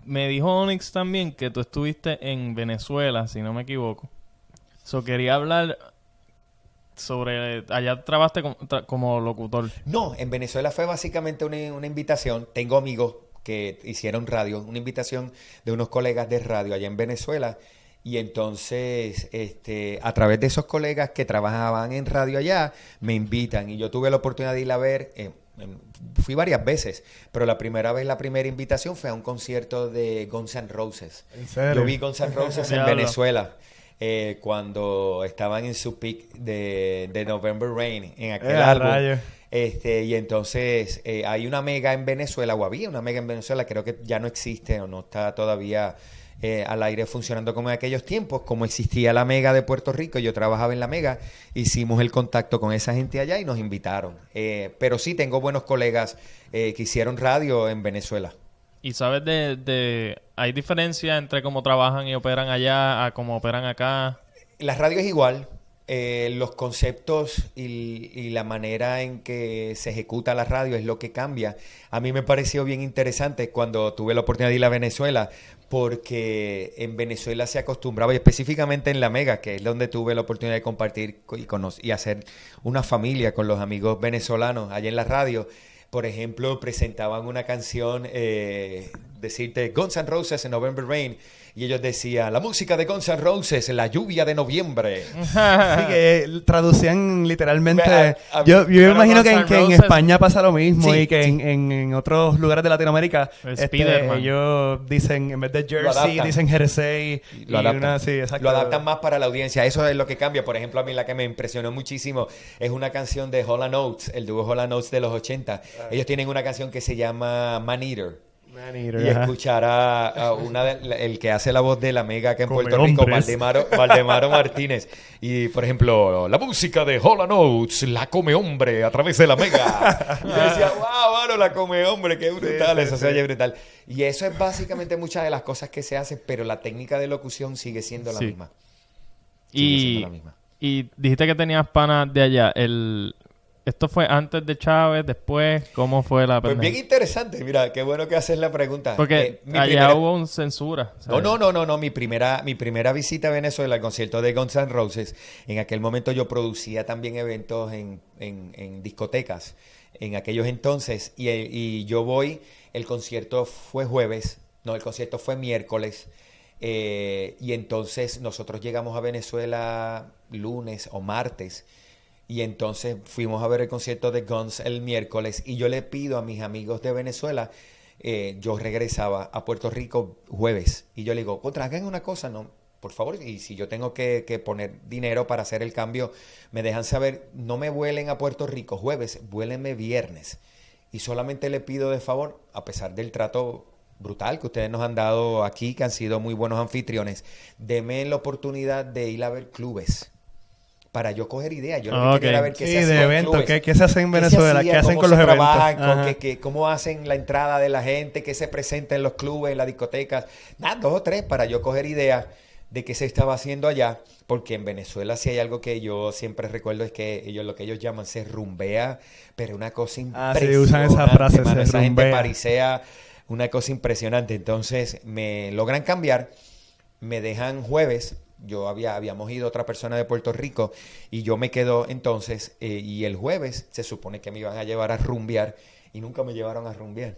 Me dijo Onyx también que tú estuviste en Venezuela, si no me equivoco. Quería hablar sobre... Allá trabajaste como locutor. No, en Venezuela fue básicamente una invitación. Tengo amigos que hicieron radio, una invitación de unos colegas de radio allá en Venezuela. Y entonces, a través de esos colegas que trabajaban en radio allá, me invitan. Y yo tuve la oportunidad de ir a ver, fui varias veces, pero la primera invitación fue a un concierto de Guns N' Roses. ¿En serio? Yo vi Guns N' Roses en Diablo. Venezuela. Cuando estaban en su peak de November Rain, en aquel álbum. Rayos. Y entonces hay una mega en Venezuela, o había una mega en Venezuela, creo que ya no existe o no está todavía al aire funcionando como en aquellos tiempos, como existía la mega de Puerto Rico. Yo trabajaba en la mega, hicimos el contacto con esa gente allá y nos invitaron. Pero sí tengo buenos colegas que hicieron radio en Venezuela. ¿Y sabes hay diferencia entre cómo trabajan y operan allá a cómo operan acá? La radio es igual. Los conceptos y la manera en que se ejecuta la radio es lo que cambia. A mí me pareció bien interesante cuando tuve la oportunidad de ir a Venezuela, porque en Venezuela se acostumbraba, y específicamente en La Mega, que es donde tuve la oportunidad de compartir y hacer una familia con los amigos venezolanos allá en la radio. Por ejemplo, presentaban una canción, decirte Guns N' Roses en November Rain, y ellos decían, la música de Guns N' Roses, la lluvia de noviembre. Sí, que traducían literalmente. Yo pero imagino que, Guns N' que en Roses- España pasa lo mismo Sí, y que sí. en otros lugares de Latinoamérica Spiderman. ellos dicen, en vez de Jersey, adaptan. dicen Jersey. Lo adaptan. Sí, exacto. Lo adaptan más para la audiencia. Eso es lo que cambia. Por ejemplo, a mí la que me impresionó muchísimo es una canción de Hall & Oates, el dúo Hall & Oates de los 80. Ellos tienen una canción que se llama Man Eater. Man Eater, Y ajá. escuchar a el que hace la voz de La Mega acá en Come Puerto Rico, hombres. Valdemaro Martínez. Y, por ejemplo, la música de Hall & Oates, la come hombre a través de La Mega. Y yo decía, wow, mano, la come hombre, qué brutal, sí, eso sí. se oye brutal. Y eso es básicamente muchas de las cosas que se hacen, pero la técnica de locución sigue siendo la Sí. misma. Sigue siendo Y, la misma. y dijiste que tenías panas de allá. ¿Esto fue antes de Chávez, después? ¿Cómo fue la Pues pendeja? bien interesante, mira, qué bueno que haces la pregunta. Porque Mi allá primera- hubo un censura. ¿sabes? No. Mi primera visita a Venezuela, al concierto de Guns N' Roses, en aquel momento yo producía también eventos en discotecas, en aquellos entonces, y yo voy, el concierto fue el concierto fue miércoles, y entonces nosotros llegamos a Venezuela lunes o martes, y entonces fuimos a ver el concierto de Guns el miércoles, y yo le pido a mis amigos de Venezuela, yo regresaba a Puerto Rico jueves, y yo le digo, hagan una cosa, no, por favor, y si yo tengo que poner dinero para hacer el cambio, me dejan saber, no me vuelen a Puerto Rico jueves, vuélenme viernes, y solamente le pido de favor, a pesar del trato brutal que ustedes nos han dado aquí, que han sido muy buenos anfitriones, denme la oportunidad de ir a ver clubes, para yo coger ideas. Yo lo que quería era ver qué Sí, se hace de con eventos. clubes. ¿Qué se hace en ¿Qué se Venezuela? hacía? ¿Qué hacen ¿Cómo con se los eventos? trabajan? Ajá. ¿Cómo hacen la entrada de la gente? ¿Qué se presenta en los clubes, en las discotecas? Nada, 2 o 3 para yo coger ideas de qué se estaba haciendo allá. Porque en Venezuela sí hay algo que yo siempre recuerdo, es que lo que ellos llaman se rumbea, pero una cosa impresionante. Sí, usan esa frase, mano, se esa gente rumbea. parisea, una cosa impresionante. Entonces me logran cambiar, me dejan jueves. Habíamos ido otra persona de Puerto Rico y yo me quedo entonces, y el jueves se supone que me iban a llevar a rumbear y nunca me llevaron a rumbear.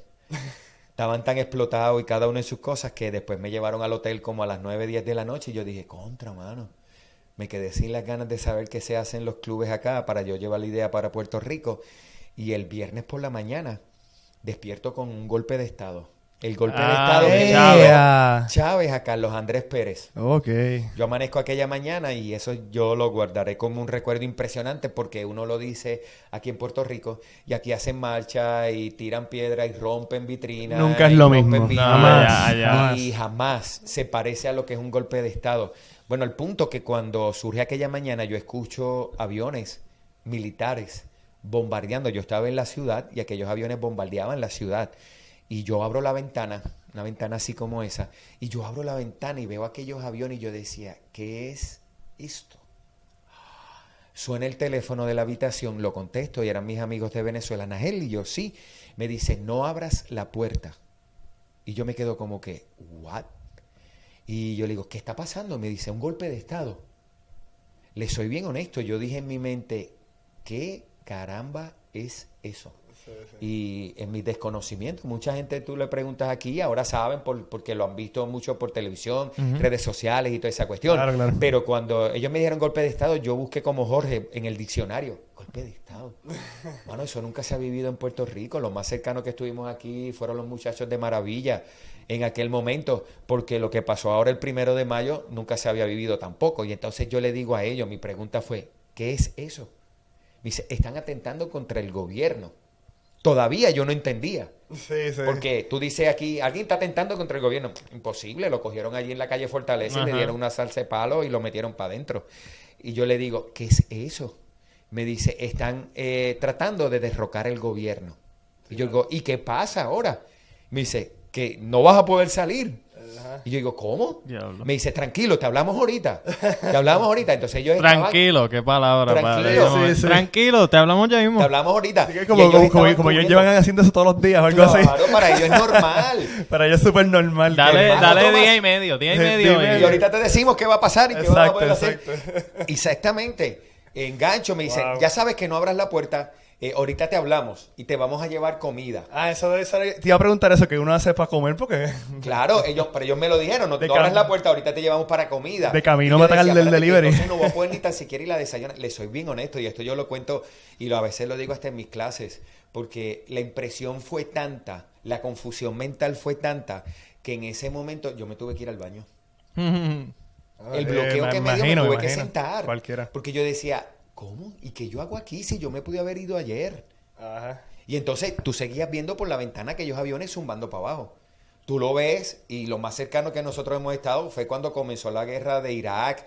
Estaban tan explotados y cada uno en sus cosas que después me llevaron al hotel como a las 9, 10 de la noche y yo dije, contra, mano. Me quedé sin las ganas de saber qué se hace en los clubes acá para yo llevar la idea para Puerto Rico. Y el viernes por la mañana despierto con un golpe de estado. El golpe de estado de que le Chávez. dio Chávez a Carlos Andrés Pérez. Ok. Yo amanezco aquella mañana y eso yo lo guardaré como un recuerdo impresionante porque uno lo dice aquí en Puerto Rico y aquí hacen marcha y tiran piedra y rompen vitrinas. Nunca es y lo rompen mismo. vidrios. Jamás. Y jamás se parece a lo que es un golpe de estado. Bueno, el punto que cuando surge aquella mañana yo escucho aviones militares bombardeando. Yo estaba en la ciudad y aquellos aviones bombardeaban la ciudad. Y yo abro la ventana, una ventana así como esa, y yo abro la ventana y veo aquellos aviones y yo decía, ¿qué es esto? Suena el teléfono de la habitación, lo contesto y eran mis amigos de Venezuela, Nagel, y yo, sí. Me dice, no abras la puerta. Y yo me quedo como que, ¿what? Y yo le digo, ¿qué está pasando? Me dice, un golpe de estado. Le soy bien honesto, yo dije en mi mente, ¿qué caramba es eso? Y en mi desconocimiento, mucha gente tú le preguntas aquí, ahora saben porque lo han visto mucho por televisión, redes sociales y toda esa cuestión. Claro, claro. Pero cuando ellos me dijeron golpe de estado, yo busqué como Jorge en el diccionario, golpe de estado. Bueno, eso nunca se ha vivido en Puerto Rico. Lo más cercano que estuvimos aquí fueron los muchachos de Maravilla en aquel momento, porque lo que pasó ahora el 1 de mayo nunca se había vivido tampoco. Y entonces yo le digo a ellos, mi pregunta fue, ¿qué es eso? Me dice, están atentando contra el gobierno. Todavía yo no entendía. Sí, sí. Porque tú dices aquí, alguien está atentando contra el gobierno. Imposible, lo cogieron allí en la calle Fortaleza y le Ajá. dieron una salsa de palo y lo metieron para adentro. Y yo le digo, ¿qué es eso? Me dice, están tratando de derrocar el gobierno. Y yo digo, ¿y qué pasa ahora? Me dice, que no vas a poder salir. Y yo digo, ¿cómo? Diablo. Me dice, tranquilo, te hablamos ahorita. Te hablamos ahorita. Entonces ellos Tranquilo, qué palabra. Tranquilo, padre. sí. Tranquilo, te hablamos ya mismo. Te hablamos ahorita. Así que Y como ellos estaban ellos comiendo. llevan haciendo eso todos los días o algo así. Claro, para ellos es normal. Para ellos es súper normal. Dale, hermano, dale Tomás. día y medio. Día y medio. Y ahorita te decimos qué va a pasar y qué vamos a Exacto, poder hacer. exacto. Exactamente. Engancho, me dice, Wow. ya sabes que no abras la puerta, ahorita te hablamos y te vamos a llevar comida. Eso debe ser... Te iba a preguntar eso, que uno hace para comer, porque... Claro, pero ellos me lo dijeron, no, De no abras cam- la puerta, ahorita te llevamos para comida. De camino Y yo matan al decía, del "Espérate, que delivery". Entonces no voy a poder ni tan siquiera ir a desayunar. Le soy bien honesto y esto yo lo cuento y a veces lo digo hasta en mis clases, porque la impresión fue tanta, la confusión mental fue tanta, que en ese momento yo me tuve que ir al baño. El bloqueo que me dio me tuve que sentar. Cualquiera. Porque yo decía, ¿cómo? ¿Y qué yo hago aquí si yo me pude haber ido ayer? Ajá. Y entonces tú seguías viendo por la ventana aquellos aviones zumbando para abajo. Tú lo ves y lo más cercano que nosotros hemos estado fue cuando comenzó la guerra de Irak,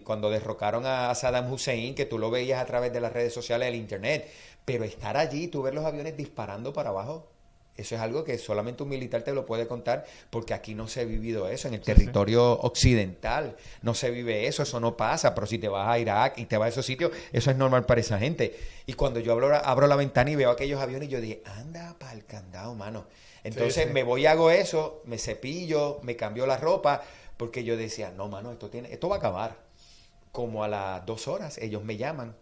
cuando derrocaron a Saddam Hussein, que tú lo veías a través de las redes sociales, del internet. Pero estar allí, tú ver los aviones disparando para abajo, eso es algo que solamente un militar te lo puede contar, porque aquí no se ha vivido eso, en el territorio occidental no se vive eso no pasa, pero si te vas a Irak y te vas a esos sitios, eso es normal para esa gente. Y cuando yo abro la ventana y veo aquellos aviones, yo dije, anda para el candado, mano. Entonces Sí. me voy y hago eso, me cepillo, me cambio la ropa, porque yo decía, no, mano, esto va a acabar. Como a las 2 horas, ellos me llaman.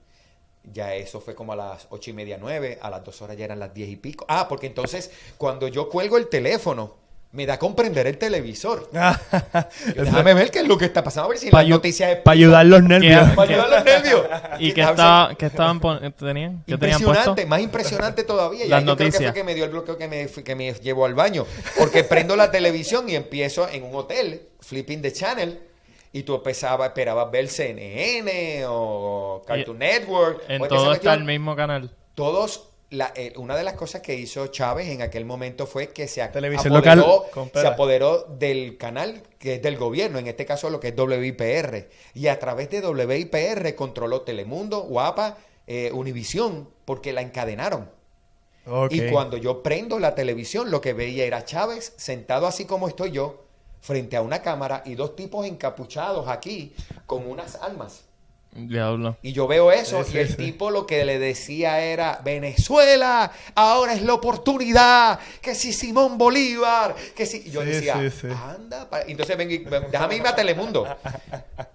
Ya eso fue como a las 8:30, 9, a las 2 horas ya eran las 10 y pico. Porque entonces cuando yo cuelgo el teléfono, me da a comprender el televisor. Yo, déjame ver qué es lo que está pasando, a ver si las noticias... Para ayudar los nervios. Para ayudar a los nervios. ¿Y qué tenían? ¿Qué tenían Impresionante, puesto? más impresionante todavía. Las Ya yo creo que noticias. fue que me dio el bloqueo que me llevó al baño. Porque prendo la televisión y empiezo en un hotel, flipping the channel, y tú esperabas ver CNN o Cartoon Network. En o todo esa está cuestión. el mismo canal. Todos, una de las cosas que hizo Chávez en aquel momento fue que Televisión local se apoderó del canal que es del gobierno, en este caso lo que es WIPR, y a través de WIPR controló Telemundo, Guapa, Univisión, porque la encadenaron. Ok. Y cuando yo prendo la televisión, lo que veía era Chávez sentado así como estoy yo, frente a una cámara y 2 tipos encapuchados aquí con unas armas. Diablo. Y yo veo eso Sí, y el sí. tipo lo que le decía era, Venezuela, ahora es la oportunidad, que si Simón Bolívar, que si... Y yo Sí, decía, sí, sí. anda, entonces déjame irme a Telemundo,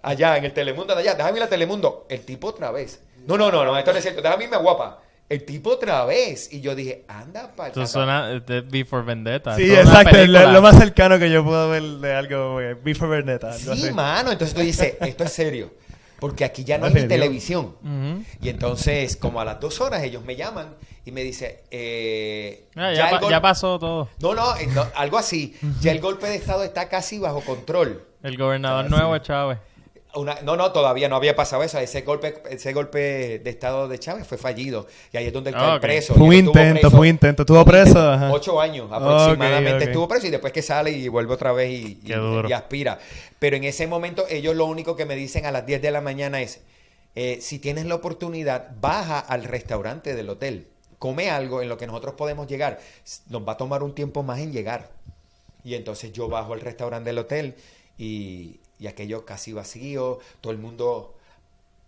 allá en el Telemundo de allá, déjame ir a Telemundo. El tipo otra vez, no, esto no es cierto, déjame irme a Guapa. El tipo otra vez. Y yo dije, anda para Esto suena de V for Vendetta. Sí, Esto es una exacto. película. Lo más cercano que yo puedo ver de algo, Before Vendetta. algo Sí, así. mano. Entonces tú dices, esto es serio. Porque aquí ya no hay Madre ni Dios. televisión. Ujú. Y entonces, como a las 2 horas, ellos me llaman y me dicen, Ya pasó todo. No, algo así. Ya el golpe de Estado está casi bajo control. El gobernador nuevo es Chávez. Todavía no había pasado eso. Ese golpe de Estado de Chávez fue fallido. Y ahí es donde él cae Ok. preso. Fue Y un él estuvo intento, preso. fue un intento. ¿Estuvo preso? Ajá. 8 años aproximadamente Ok, ok. estuvo preso y después que sale y vuelve otra vez Qué duro. y aspira. Pero en ese momento ellos lo único que me dicen a las 10 de la mañana es, si tienes la oportunidad, baja al restaurante del hotel. Come algo en lo que nosotros podemos llegar. Nos va a tomar un tiempo más en llegar. Y entonces yo bajo al restaurante del hotel y aquello casi vacío, todo el mundo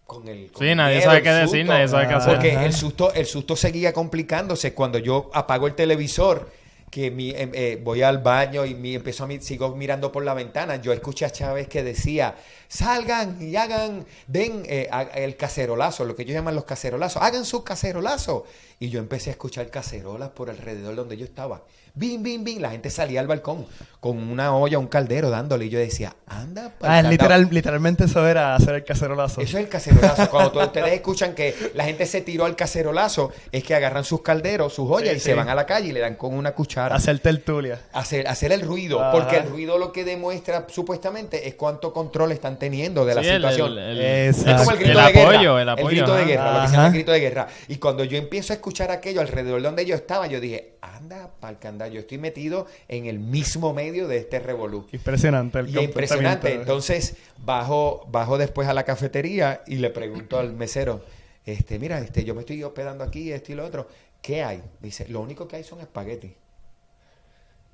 con el Sí, nadie sabe qué decir, nadie sabe qué hacer. Porque Ajá. el susto seguía complicándose cuando yo apago el televisor, que voy al baño y sigo mirando por la ventana. Yo escuché a Chávez que decía, salgan y den el cacerolazo, lo que ellos llaman los cacerolazos, hagan su cacerolazo. Y yo empecé a escuchar cacerolas por alrededor donde yo estaba. Bim, bim, bim. La gente salía al balcón con una olla, un caldero dándole. Y yo decía, anda. Literalmente eso era hacer el cacerolazo. Eso es el cacerolazo. Cuando ustedes escuchan que la gente se tiró al cacerolazo, es que agarran sus calderos, sus ollas Sí, y sí. se van a la calle y le dan con una cuchara. Hacer tertulia. Hacer el ruido. Ajá. Porque el ruido lo que demuestra supuestamente es cuánto control están teniendo de la Sí, situación. Exacto. Es como el grito El de guerra. apoyo, el apoyo, grito de ajá. guerra, lo que se Ajá. llama el grito de guerra. Y cuando yo empiezo a escuchar aquello alrededor de donde yo estaba, yo dije, anda pa'l candado, yo estoy metido en el mismo medio de este revolú. Impresionante el Y es impresionante. comportamiento. Entonces, bajo después a la cafetería y le pregunto al mesero, mira, yo me estoy hospedando aquí, esto y lo otro. ¿Qué hay? Me dice, lo único que hay son espaguetis.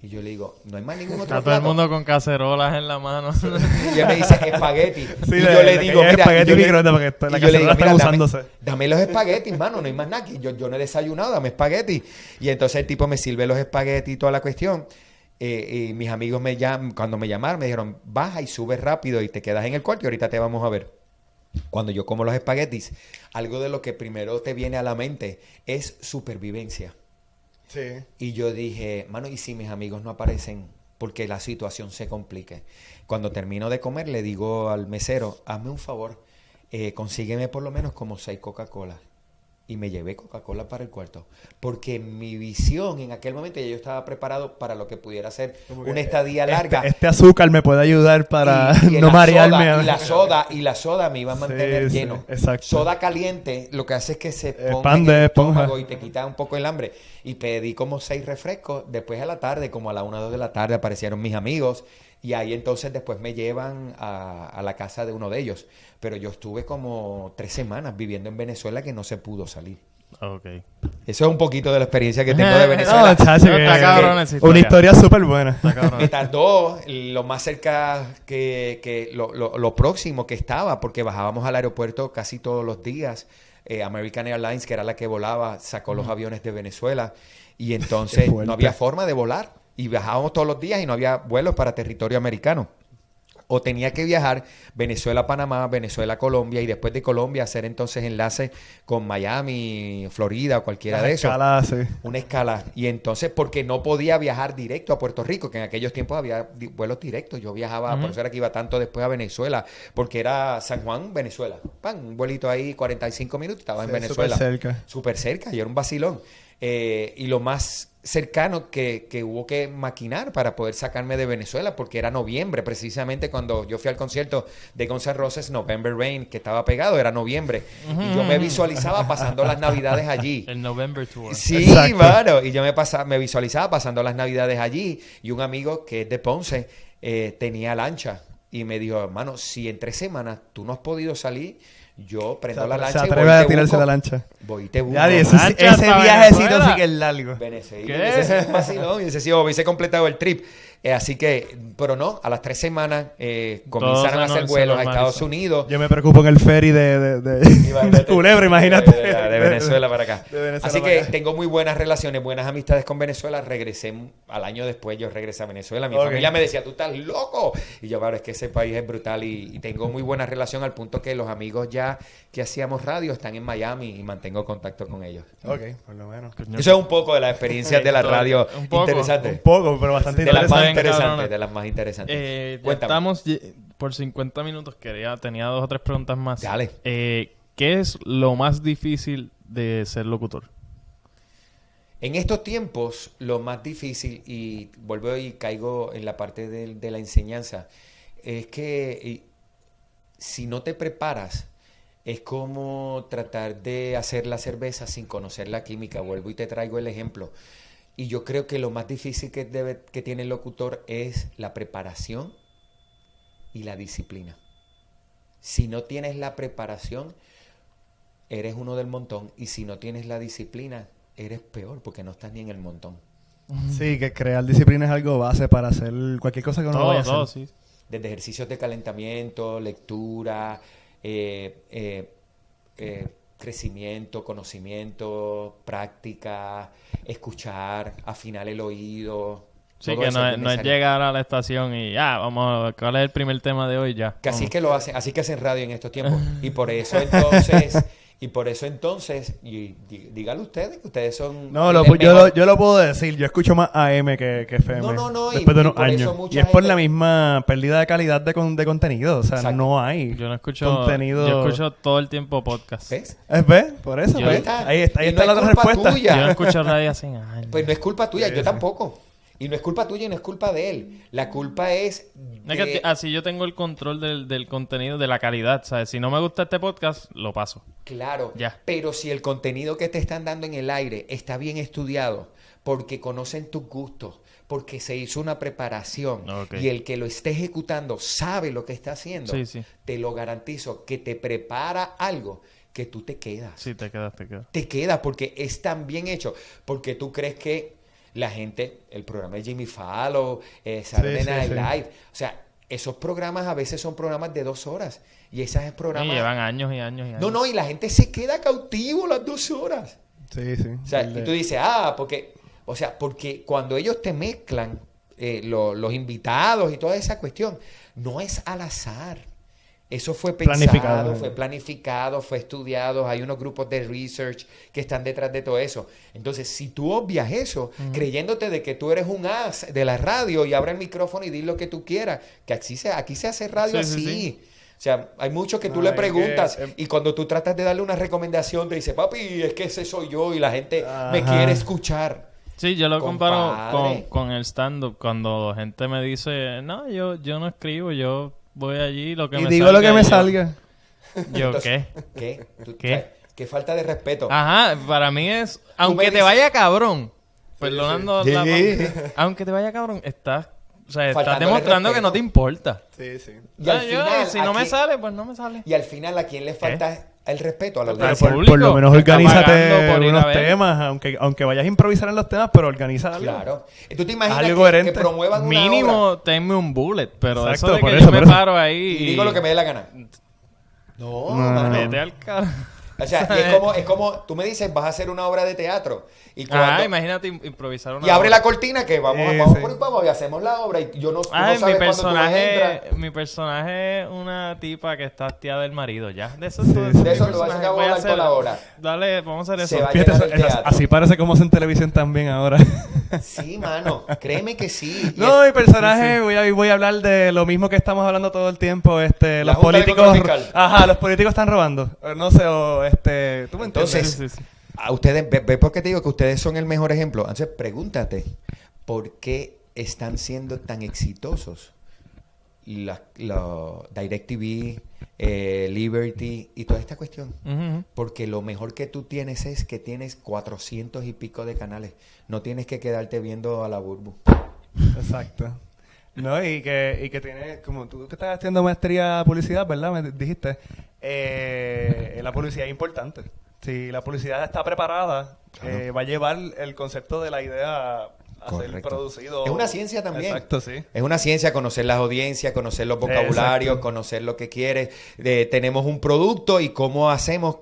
Y yo le digo, no hay más ningún otro Está todo plato. el mundo con cacerolas en la mano. Y ella me dice, espagueti. Sí, y yo le digo, mira, espagueti y yo le- microondas porque esto- la y yo le digo, cacerola está mira, usándose. dame los espaguetis, mano, no hay más nada. Que yo no he desayunado, dame espagueti. Y entonces el tipo me sirve los espaguetis y toda la cuestión. Y mis amigos cuando me llamaron, me dijeron, baja y sube rápido y te quedas en el cuarto y ahorita te vamos a ver. Cuando yo como los espaguetis, algo de lo que primero te viene a la mente es supervivencia. Sí. Y yo dije, mano, ¿y si mis amigos no aparecen? Porque la situación se complique. Cuando termino de comer, le digo al mesero, hazme un favor, consígueme por lo menos como 6 Coca-Cola. Y me llevé Coca-Cola para el cuarto. Porque mi visión en aquel momento, ya yo estaba preparado para lo que pudiera ser una estadía larga. Este azúcar me puede ayudar para Y no la marearme. soda, y la soda me iba a mantener Sí, lleno. sí, exacto. Soda caliente lo que hace es que se ponga Expande, en el esponja. estómago y te quita un poco el hambre. Y pedí como 6 refrescos. Después a la tarde, como a la 1 o 2 de la tarde, aparecieron mis amigos. Y ahí entonces después me llevan a la casa de uno de ellos. Pero yo estuve como 3 semanas viviendo en Venezuela que no se pudo salir. Ok. Eso es un poquito de la experiencia que tengo de Venezuela. No, chacho, No, está que- cabrón esa una historia súper buena. Está cabrón. Me tardó lo más cerca que lo próximo que estaba, porque bajábamos al aeropuerto casi todos los días. American Airlines, que era la que volaba, sacó los aviones de Venezuela y entonces Qué fuerte. no había forma de volar y bajábamos todos los días y no había vuelos para territorio americano. O tenía que viajar Venezuela-Panamá, Venezuela-Colombia y después de Colombia hacer entonces enlace con Miami, Florida o cualquiera de esos. Escala, sí. Una escala. Y entonces, porque no podía viajar directo a Puerto Rico, que en aquellos tiempos había vuelos directos. Yo viajaba, por eso era que iba tanto después a Venezuela, porque era San Juan, Venezuela. ¡Pam! Un vuelito ahí, 45 minutos, estaba en Sí, Venezuela. súper cerca. Súper cerca, y era un vacilón. Y lo más cercano que hubo que maquinar para poder sacarme de Venezuela, porque era noviembre, precisamente cuando yo fui al concierto de Guns N' Roses, November Rain, que estaba pegado, era noviembre. Y yo me visualizaba pasando las navidades allí. El November Tour. Sí, Exacto. mano. Y yo me visualizaba pasando las navidades allí. Y un amigo que es de Ponce tenía lancha. Y me dijo, hermano, si en 3 semanas tú no has podido salir, yo prendo la lancha Se y atreve voy y a te tirarse busco. la lancha. Voy y te busco. Ya, ese Lancha hasta viajecito Venezuela. sí que es largo. Venezuela. ¿Qué? Ese sí es un vacilón. Ese sí, hubiese completado el trip. Así que, pero no, a las 3 semanas comenzaron a hacer se vuelos a normalizó. Estados Unidos. Yo me preocupo en el ferry de Culebra, imagínate. De Venezuela para acá. De Venezuela Así para que acá. tengo muy buenas relaciones, buenas amistades con Venezuela. Regresé al año después, yo regresé a Venezuela. Mi Ok. familia me decía, tú estás loco. Y yo, claro, es que ese país es brutal y tengo muy buena relación al punto que los amigos ya que hacíamos radio están en Miami y mantengo contacto con ellos. Ok, por lo menos. Eso es un poco de las experiencias de la radio Un poco. interesante. Un poco, pero bastante De las más Está bien, interesante. cabrón. interesantes, de las más interesantes. Ya Cuéntame. estamos por 50 minutos. Tenía 2 o 3 preguntas más. Dale. ¿Qué es lo más difícil de ser locutor? En estos tiempos, lo más difícil, y vuelvo y caigo en la parte de la enseñanza, es que si no te preparas, es como tratar de hacer la cerveza sin conocer la química. Vuelvo y te traigo el ejemplo. Y yo creo que lo más difícil que tiene el locutor es la preparación y la disciplina. Si no tienes la preparación, eres uno del montón. Y si no tienes la disciplina, eres peor porque no estás ni en el montón. Sí, que crear disciplina es algo base para hacer cualquier cosa que uno vaya a hacer. Todo, sí. Desde ejercicios de calentamiento, lectura, crecimiento, conocimiento, práctica, escuchar, afinar el oído. Sí, todo que eso no es es necesario. llegar a la estación y vamos a ver cuál es el primer tema de hoy ya. Que así Vamos. que lo hacen, así que hacen radio en estos tiempos. Y por eso entonces, díganlo ustedes, que ustedes son No, el yo mejor. lo puedo decir. Yo escucho más AM que FM. No, y Después de unos por eso años. mucha Y es por gente- la misma pérdida de calidad de contenido. O sea, Exacto. no hay Yo no escucho contenido. Yo escucho todo el tiempo podcast. ¿Ves? ¿Ves? Por eso, Yo- ¿ves? Ahí está Y no la es otra culpa respuesta. tuya. Yo no escucho radio hace años. Pues no es culpa tuya, yo tampoco. Y no es culpa tuya y no es culpa de él. La culpa es Es que así yo tengo el control del contenido, de la calidad, ¿sabes? Si no me gusta este podcast, lo paso. Claro, Ya. pero si el contenido que te están dando en el aire está bien estudiado, porque conocen tus gustos, porque se hizo una preparación Ok. y el que lo esté ejecutando sabe lo que está haciendo, Sí, sí. te lo garantizo que te prepara algo que tú te quedas. Sí, te quedas. Te queda porque es tan bien hecho, porque tú crees que La gente, el programa de Jimmy Fallon, Saturday Night Live, o sea, esos programas a veces son programas de 2 horas. Y esos programas... Y llevan años y años y años. No, y la gente se queda cautivo las 2 horas. Sí, sí. O sea, y tú dices, porque cuando ellos te mezclan los invitados y toda esa cuestión, no es al azar. Eso fue pensado, fue planificado, fue estudiado. Hay unos grupos de research que están detrás de todo eso. Entonces, si tú obvias eso, creyéndote de que tú eres un as de la radio y abre el micrófono y di lo que tú quieras, que aquí se hace radio así. Sí. O sea, hay muchos que tú le preguntas y cuando tú tratas de darle una recomendación te dice, papi, es que ese soy yo y la gente me quiere escuchar. Sí, yo lo comparo Compadre. con el stand-up. Cuando gente me dice, no, yo no escribo, yo voy allí, lo que Y me digo salga. lo que me salga. Yo, Entonces, ¿qué? ¿Qué? ¿Qué? Qué falta de respeto. Ajá, para mí es... Aunque me te dices- vaya cabrón, perdonando sí. la... Sí. Aunque te vaya cabrón, estás Faltándole demostrando que respeto. no te importa. Sí, sí. Y al final, Si no me aquí- sale, pues no me sale. Y al final, ¿a quién le falta el respeto? A la Pero audiencia. público Por lo menos que está organízate pagando por ir a unos ver. temas, aunque vayas a improvisar en los temas, pero organiza algo. Claro. ¿Tú te imaginas Algo que coherente. promuevan una obra? Mínimo, tenme un bullet. Pero Exacto, eso de por que eso, yo me por eso. paro ahí Y digo lo que me dé la gana. No, mano. Vete al carajo. O sea, y es como, tú me dices, vas a hacer una obra de teatro. Y cuando... Imagínate improvisar una Y abre obra. la cortina que vamos Sí. por ahí, vamos y hacemos la obra. Y yo no, tú no Ay, sabes cuándo tú vas a entrar. mi personaje es una tipa que está hastiada del marido, ya. De eso, Sí, todo sí. es De mi eso lo vas a personaje. acabar Voy a hablar por la hora. Dale, vamos a hacer Se eso. va a Fíjate, llenar el teatro. así parece como es en televisión también ahora. Sí, mano. Créeme que sí. Y No, es- mi personaje, voy a hablar de lo mismo que estamos hablando todo el tiempo. La Los Junta de políticos. Control Fiscal. Ajá, los políticos están robando. No sé, ¿tú me entiendes? Entonces, Sí. a ustedes, ¿ves por qué te digo que ustedes son el mejor ejemplo? Entonces, pregúntate, ¿por qué están siendo tan exitosos la DirecTV, Liberty y toda esta cuestión? Ujú. Porque lo mejor que tú tienes es que tienes 400 y pico de canales. No tienes que quedarte viendo a la Burbu. Exacto. No, y que tiene, como tú que estás haciendo maestría en publicidad, ¿verdad? Me dijiste, la publicidad es importante. Si la publicidad está preparada, va a llevar el concepto de la idea a ser Correcto. producido. Es una ciencia también. Exacto, sí. Es una ciencia conocer las audiencias, conocer los vocabularios, Exacto. conocer lo que quieres. Tenemos un producto y cómo hacemos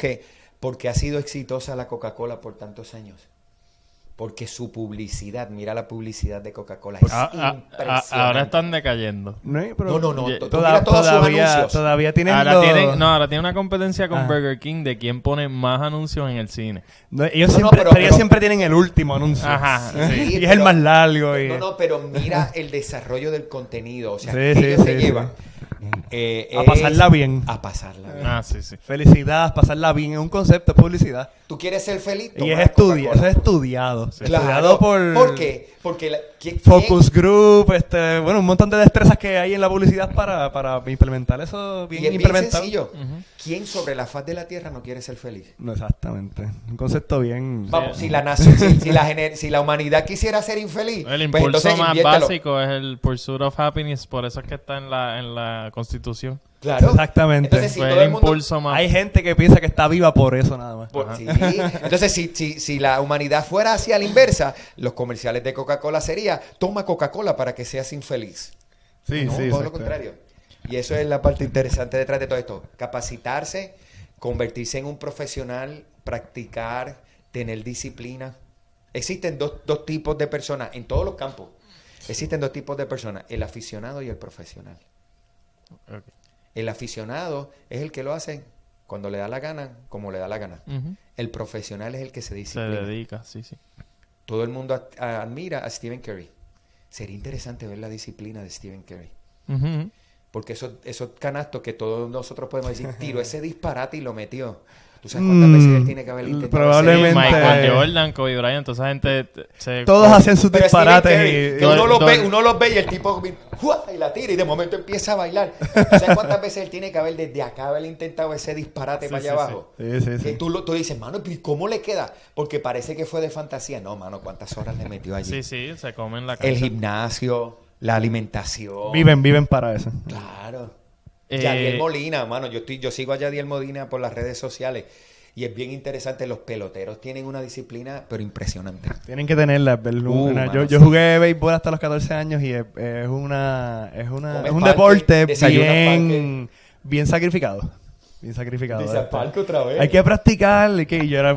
porque ha sido exitosa la Coca-Cola por tantos años. Porque su publicidad, mira la publicidad de Coca-Cola, es impresionante. Ahora están decayendo. No, pero No. Ye- Tú mira todos sus anuncios. todavía tienen Ahora los- tienen una competencia con Ah. Burger King de quién pone más anuncios en el cine. No, ellos No, siempre, pero- pero ellos siempre tienen el último anuncio. Ajá, Sí, y es el más largo. No, pero mira el desarrollo del contenido. O sea, Sí, que sí, ellos sí, se sí. llevan. A pasarla bien. A pasarla bien. Ah, sí. Felicidad, pasarla bien, es un concepto de publicidad. ¿Tú quieres ser feliz? Y Toma es la estudiado, Coca-Cola. eso es estudiado. Claro. Estudiado ¿Por qué? Porque ¿quién- Focus group, bueno, un montón de destrezas que hay en la publicidad para implementar eso Y bien es bien implementado. sencillo. ¿Quién sobre la faz de la tierra no quiere ser feliz? No, exactamente. Un concepto bien. Vamos, si la nación, si la humanidad quisiera ser infeliz, El pues impulso entonces más inviértelo. básico es el pursuit of happiness, por eso es que está en la Constitución. Claro. Exactamente. Entonces, si Fue todo el el mundo impulso más... Hay gente que piensa que está viva por eso nada más. Sí. Entonces, si la humanidad fuera hacia la inversa, los comerciales de Coca-Cola sería toma Coca-Cola para que seas infeliz. Sí, No, sí. todo exacto. lo contrario. Y eso es la parte interesante detrás de todo esto. Capacitarse, convertirse en un profesional, practicar, tener disciplina. Existen dos tipos de personas en todos los campos. Existen 2 tipos de personas, el aficionado y el profesional. Ok. El aficionado es el que lo hace cuando le da la gana, como le da la gana. Ujú. El profesional es el que se Se disciplina. dedica, sí. Todo el mundo admira a Stephen Curry. Sería interesante ver la disciplina de Stephen Curry. Ujú. Porque esos canastos que todos nosotros podemos decir, tiró ese disparate y lo metió. ¿Tú sabes cuántas veces él tiene que haber intentado probablemente. ese Michael disparate? Jordan, Kobe Bryant, toda esa gente se... Todos hacen sus Pero Stephen disparates Curry, y... que uno los ve y el tipo ¡fua! Y la tira y de momento empieza a bailar. ¿Tú sabes cuántas veces él tiene que haber desde acá haber intentado ese disparate para allá abajo? Sí, sí, sí. Que tú dices, mano, ¿y cómo le queda? Porque parece que fue de fantasía. No, mano, ¿cuántas horas le metió allí? Sí, se comen la El cancha. gimnasio, la alimentación. Viven para eso. Claro. Eh, Yadiel Molina, mano, yo sigo a Yadiel Molina por las redes sociales Y es bien interesante, los peloteros tienen una disciplina, pero impresionante. Tienen que tenerla. Mano, Yo sí. jugué béisbol hasta los 14 años y es un parque, deporte desayunas bien sacrificado. Bien sacrificado. Dice al parque otra vez. Hay que practicar.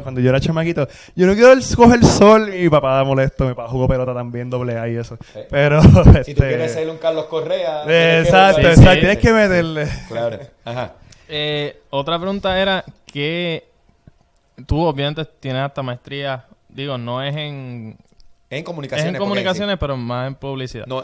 Cuando yo era chamaquito, yo no quiero coger sol. Y mi papá molesto, mi papá jugó pelota también, AA y eso. Sí. Pero, Si tú quieres ser un Carlos Correa... Exacto, tienes que Sí, exacto. sí. Tienes que meterle. Claro. Ajá. Otra pregunta era que tú obviamente tienes hasta maestría, digo, no es en... En Es comunicaciones. en porque comunicaciones, pero más en publicidad. sí. No,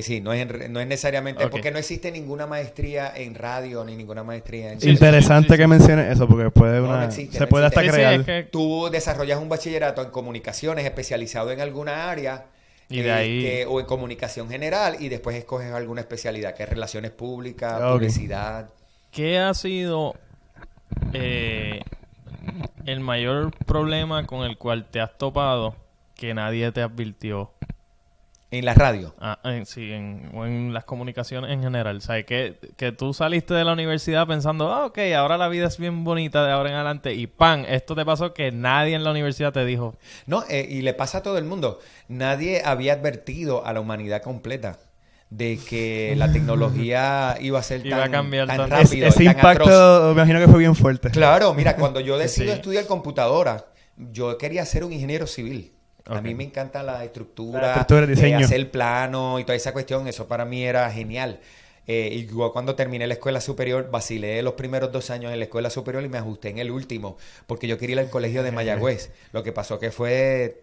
sí, no es necesariamente... Ok. Porque no existe ninguna maestría en radio ni ninguna maestría en... Interesante que menciones eso porque No existe, se no puede existe. hasta Sí, sí, crear. es que- Tú desarrollas un bachillerato en comunicaciones especializado en alguna área Y de ahí- o en comunicación general y después escoges alguna especialidad que es relaciones públicas, Ok. publicidad. ¿Qué ha sido el mayor problema con el cual te has topado que nadie te advirtió? En la radio. O en las comunicaciones en general. O sea, que tú saliste de la universidad pensando, ok, ahora la vida es bien bonita de ahora en adelante. Y ¡pam! Esto te pasó que nadie en la universidad te dijo. No, y le pasa a todo el mundo. Nadie había advertido a la humanidad completa de que la tecnología iba a ser Iba a cambiar tan tanto. rápido, Ese y tan impacto, atroz. me imagino que fue bien fuerte. Claro, mira, cuando yo decido Sí. estudiar computadora, yo quería ser un ingeniero civil. A Ok. mí me encanta la estructura, La estructura, el diseño. hacer plano y toda esa cuestión. Eso para mí era genial. Y yo cuando terminé la escuela superior, vacilé los primeros 2 años en la escuela superior y me ajusté en el último, porque yo quería ir al colegio de Mayagüez. Lo que pasó que fue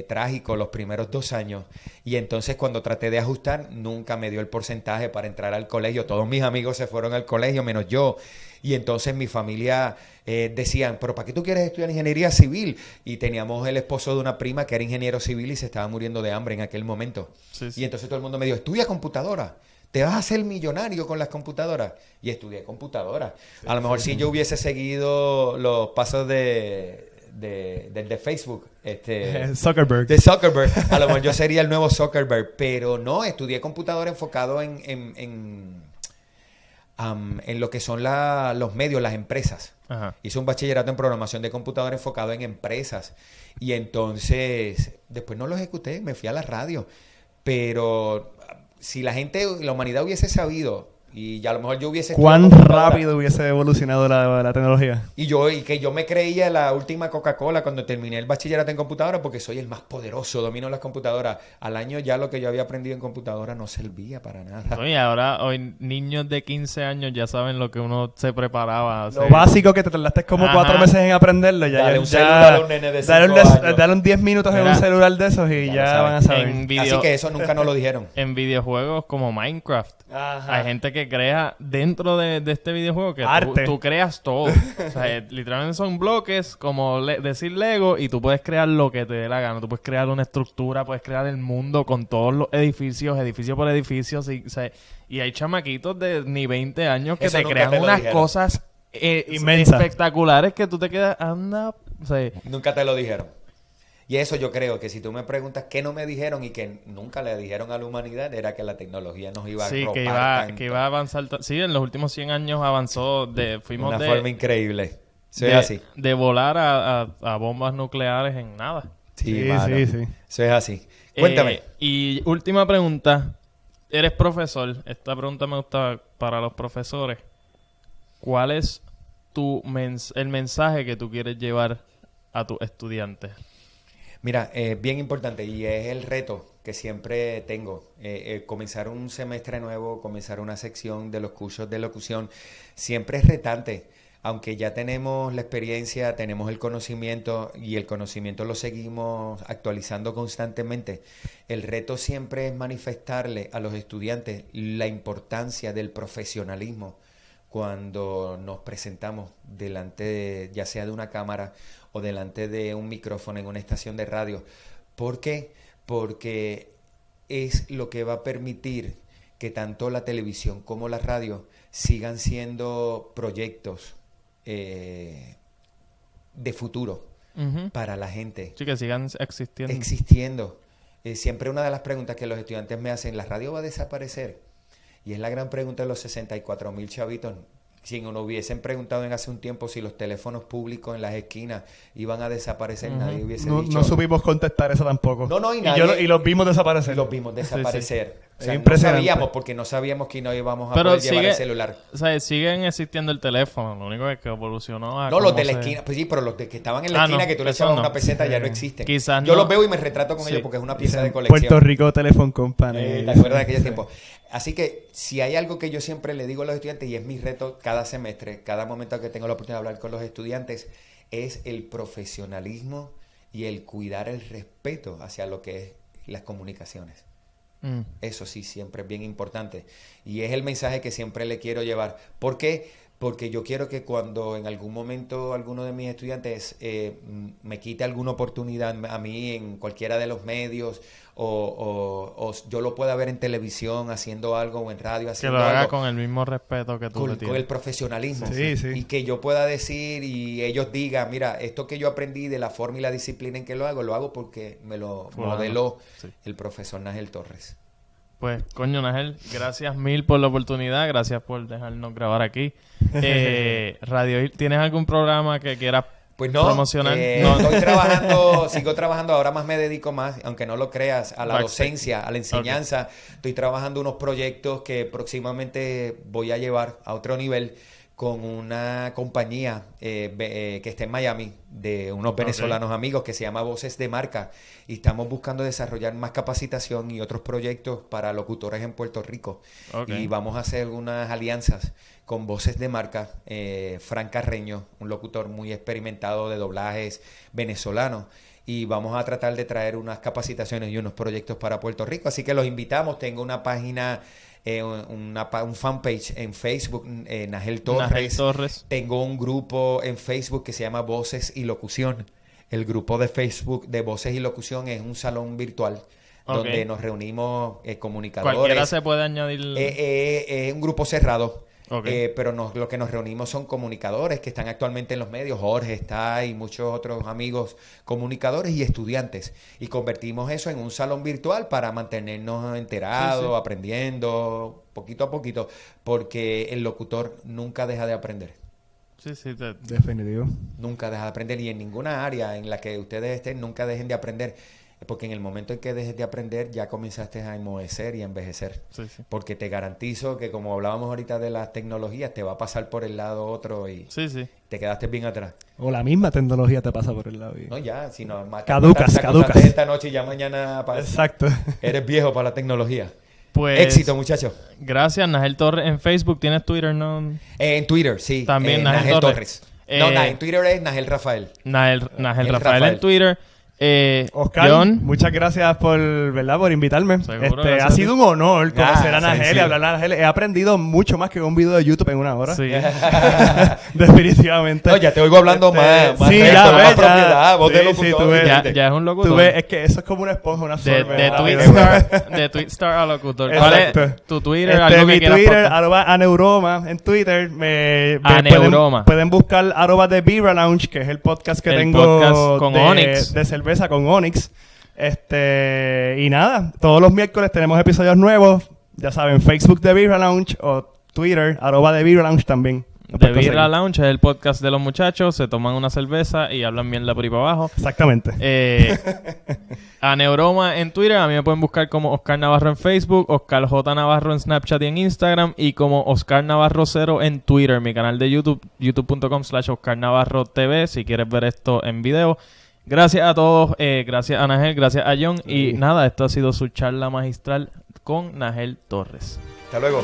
trágico los primeros 2 años. Y entonces cuando traté de ajustar, nunca me dio el porcentaje para entrar al colegio. Todos mis amigos se fueron al colegio, menos yo. Y entonces mi familia decían, ¿pero para qué tú quieres estudiar ingeniería civil? Y teníamos el esposo de una prima que era ingeniero civil y se estaba muriendo de hambre en aquel momento. Sí, sí. Y entonces todo el mundo me dijo, estudia computadora. Te vas a hacer millonario con las computadoras. Y estudié computadora. A lo mejor si yo hubiese seguido los pasos del de Facebook, Zuckerberg. de Zuckerberg, a lo mejor yo sería el nuevo Zuckerberg. Pero no, estudié computadora enfocado en lo que son los medios, las empresas. Ajá. Hice un bachillerato en programación de computadora enfocado en empresas. Y entonces, después no lo ejecuté, me fui a la radio. Pero si la humanidad hubiese sabido, y ya a lo mejor yo hubiese ¿Cuán estudiado computadora, rápido hubiese evolucionado la tecnología? y que yo me creía la última Coca-Cola cuando terminé el bachillerato en computadora porque soy el más poderoso, domino las computadoras. Al año ya lo que yo había aprendido en computadora no servía para nada. Oye, ahora hoy niños de 15 años ya saben lo que uno se preparaba a hacer. Lo básico que te tardaste como Ajá. 4 meses en aprenderlo. Dale un celular a un nene de 5 años. Dale un 10 minutos en Mira, un celular de esos y ya ya, lo saben. van a saber. En video- Así que eso nunca nos lo dijeron. En videojuegos como Minecraft. Ajá. Hay gente que crea dentro de este videojuego que Arte. tú creas todo. O sea, literalmente son bloques como decir Lego y tú puedes crear lo que te dé la gana. Tú puedes crear una estructura, puedes crear el mundo con todos los edificios, edificio por edificio. O sea, y hay chamaquitos de ni 20 años que Eso te nunca crean te lo unas dijeron. cosas Inmensas. espectaculares que tú te quedas, anda, o sea, Nunca te lo dijeron. Y eso yo creo que si tú me preguntas qué no me dijeron y que nunca le dijeron a la humanidad, era que la tecnología nos iba a sí, ropar tanto. que iba a avanzar. Sí, en los últimos 100 años avanzó, fuimos Una de... forma increíble. Eso de, es así. de volar a bombas nucleares en nada. Sí, Sí, mano. sí, sí. Eso es así. Cuéntame. Y última pregunta. Eres profesor. Esta pregunta me gusta para los profesores. ¿Cuál es el mensaje que tú quieres llevar a tus estudiantes? Mira, bien importante y es el reto que siempre tengo. Comenzar un semestre nuevo, comenzar una sección de los cursos de locución, siempre es retante. Aunque ya tenemos la experiencia, tenemos el conocimiento y el conocimiento lo seguimos actualizando constantemente, el reto siempre es manifestarle a los estudiantes la importancia del profesionalismo cuando nos presentamos delante ya sea de una cámara o delante de un micrófono en una estación de radio. ¿Por qué? Porque es lo que va a permitir que tanto la televisión como la radio sigan siendo proyectos de futuro Ujú. para la gente. Sí, que sigan existiendo. Existiendo. Siempre una de las preguntas que los estudiantes me hacen, ¿la radio va a desaparecer? Y es la gran pregunta de los 64,000 chavitos. si nos hubiesen preguntado en hace un tiempo si los teléfonos públicos en las esquinas iban a desaparecer, nadie hubiese dicho... No supimos contestar eso tampoco. No, y nadie... Y los vimos desaparecer. Los vimos desaparecer. Sí. O sea, Es no impresionante. sabíamos, porque no sabíamos que no íbamos a Pero poder llevar el celular. O sea, siguen existiendo el teléfono. Lo único es que evolucionó a No, los cómo de la se- esquina. Pues sí, pero los de que estaban en la esquina, no, que tú le eso echabas no. una peseta, ya no existen. Quizás Yo no. los veo y me retrato con Sí. ellos porque es una pieza de colección. Puerto Rico Telephone Company. ¿Te acuerdas de aquellos tiempos? Así que si hay algo que yo siempre le digo a los estudiantes, y es mi reto cada semestre, cada momento que tengo la oportunidad de hablar con los estudiantes, es el profesionalismo y el cuidar el respeto hacia lo que es las comunicaciones. Eso sí, siempre es bien importante. Y es el mensaje que siempre le quiero llevar. ¿Por qué? Porque yo quiero que cuando en algún momento alguno de mis estudiantes me quite alguna oportunidad a mí en cualquiera de los medios o yo lo pueda ver en televisión haciendo algo o en radio Que haciendo lo haga algo con el mismo respeto que tú le con el tienes. profesionalismo. Sí, sí. Y que yo pueda decir y ellos digan, mira, esto que yo aprendí de la forma y la disciplina en que lo hago porque me lo Fulano. modeló Sí. el profesor Nagel Torres. Pues, coño, Nagel, gracias mil por la oportunidad. Gracias por dejarnos grabar aquí. Radio, ¿tienes algún programa que quieras Pues no, promocionar? no, estoy trabajando, sigo trabajando, ahora más me dedico más, aunque no lo creas, a la Backstage. docencia, a la enseñanza. Estoy trabajando unos proyectos que próximamente voy a llevar a otro nivel con una compañía que está en Miami, de unos venezolanos amigos que se llama Voces de Marca, y estamos buscando desarrollar más capacitación y otros proyectos para locutores en Puerto Rico. Ok. Y vamos a hacer algunas alianzas con Voces de Marca, Fran Carreño, un locutor muy experimentado de doblajes venezolanos, y vamos a tratar de traer unas capacitaciones y unos proyectos para Puerto Rico. Así que los invitamos. Tengo una página, un fanpage en Facebook, Nagel Torres. Nagel Torres. Tengo un grupo en Facebook que se llama Voces y Locución. El grupo de Facebook de Voces y Locución es un salón virtual donde nos reunimos comunicadores. Cualquiera se puede añadir. Es un grupo cerrado. Ok. Pero lo que nos reunimos son comunicadores que están actualmente en los medios. Jorge está y muchos otros amigos comunicadores y estudiantes. Y convertimos eso en un salón virtual para mantenernos enterados, Sí, sí. aprendiendo poquito a poquito, porque el locutor nunca deja de aprender. Sí, sí. Definitivo. Nunca deja de aprender, y en ninguna área en la que ustedes estén, nunca dejen de aprender. Porque en el momento en que dejes de aprender, ya comenzaste a enmohecer y a envejecer. Sí, sí. Porque te garantizo que, como hablábamos ahorita de las tecnologías, te va a pasar por el lado otro y Sí, sí. te quedaste bien atrás. O la misma tecnología te pasa por el lado. No, ya, si no, Caducas. esta noche y ya mañana Exacto. eres viejo para la tecnología. Pues, Éxito, muchachos. gracias, Nagel Torres. En Facebook, ¿tienes Twitter? ¿No? En Twitter, sí. También Nagel Nagel Torres. No, en Twitter es Nagel Rafael. Nagel Nagel Rafael en Rafael. Twitter. Oscar, John. muchas gracias por invitarme. Seguro, gracias ha a ti. sido un honor conocer a Nagel y sencillo. hablar a Nagel. He aprendido mucho más que un video de YouTube en una hora. Sí. Definitivamente. No, ya te oigo hablando más sí, recto, ya más ves, propiedad, voz de sí, locutor. sí, tú ves. Ya es un locutor. Tú ves, es que eso es como una esponja, una De absorbe. de Twitstar a locutor. ¿Cuál es Exacto. tu Twitter? Algo que Mi quieras Twitter, aportar. @aneuroma en Twitter. Aneuroma. Pueden buscar @The Beer Lounge, que es el podcast que El tengo podcast con de, Onyx. de cerveza con Onyx. Y nada, todos los miércoles tenemos episodios nuevos. Ya saben, Facebook The Beer Lounge o Twitter, @The Beer Lounge también. Nos The pueden Birra conseguir. Lounge es el podcast de los muchachos. Se toman una cerveza y hablan mierda por ahí para abajo. Exactamente. Aneuroma en Twitter. A mí me pueden buscar como Oscar Navarro en Facebook, Oscar J. Navarro en Snapchat y en Instagram, y como Oscar Navarro 0 en Twitter. Mi canal de YouTube, youtube.com/Oscar Navarro TV, si quieres ver esto en video. Gracias a todos, gracias a Nagel, gracias a John. Y nada, esto ha sido su charla magistral con Nagel Torres. Hasta luego.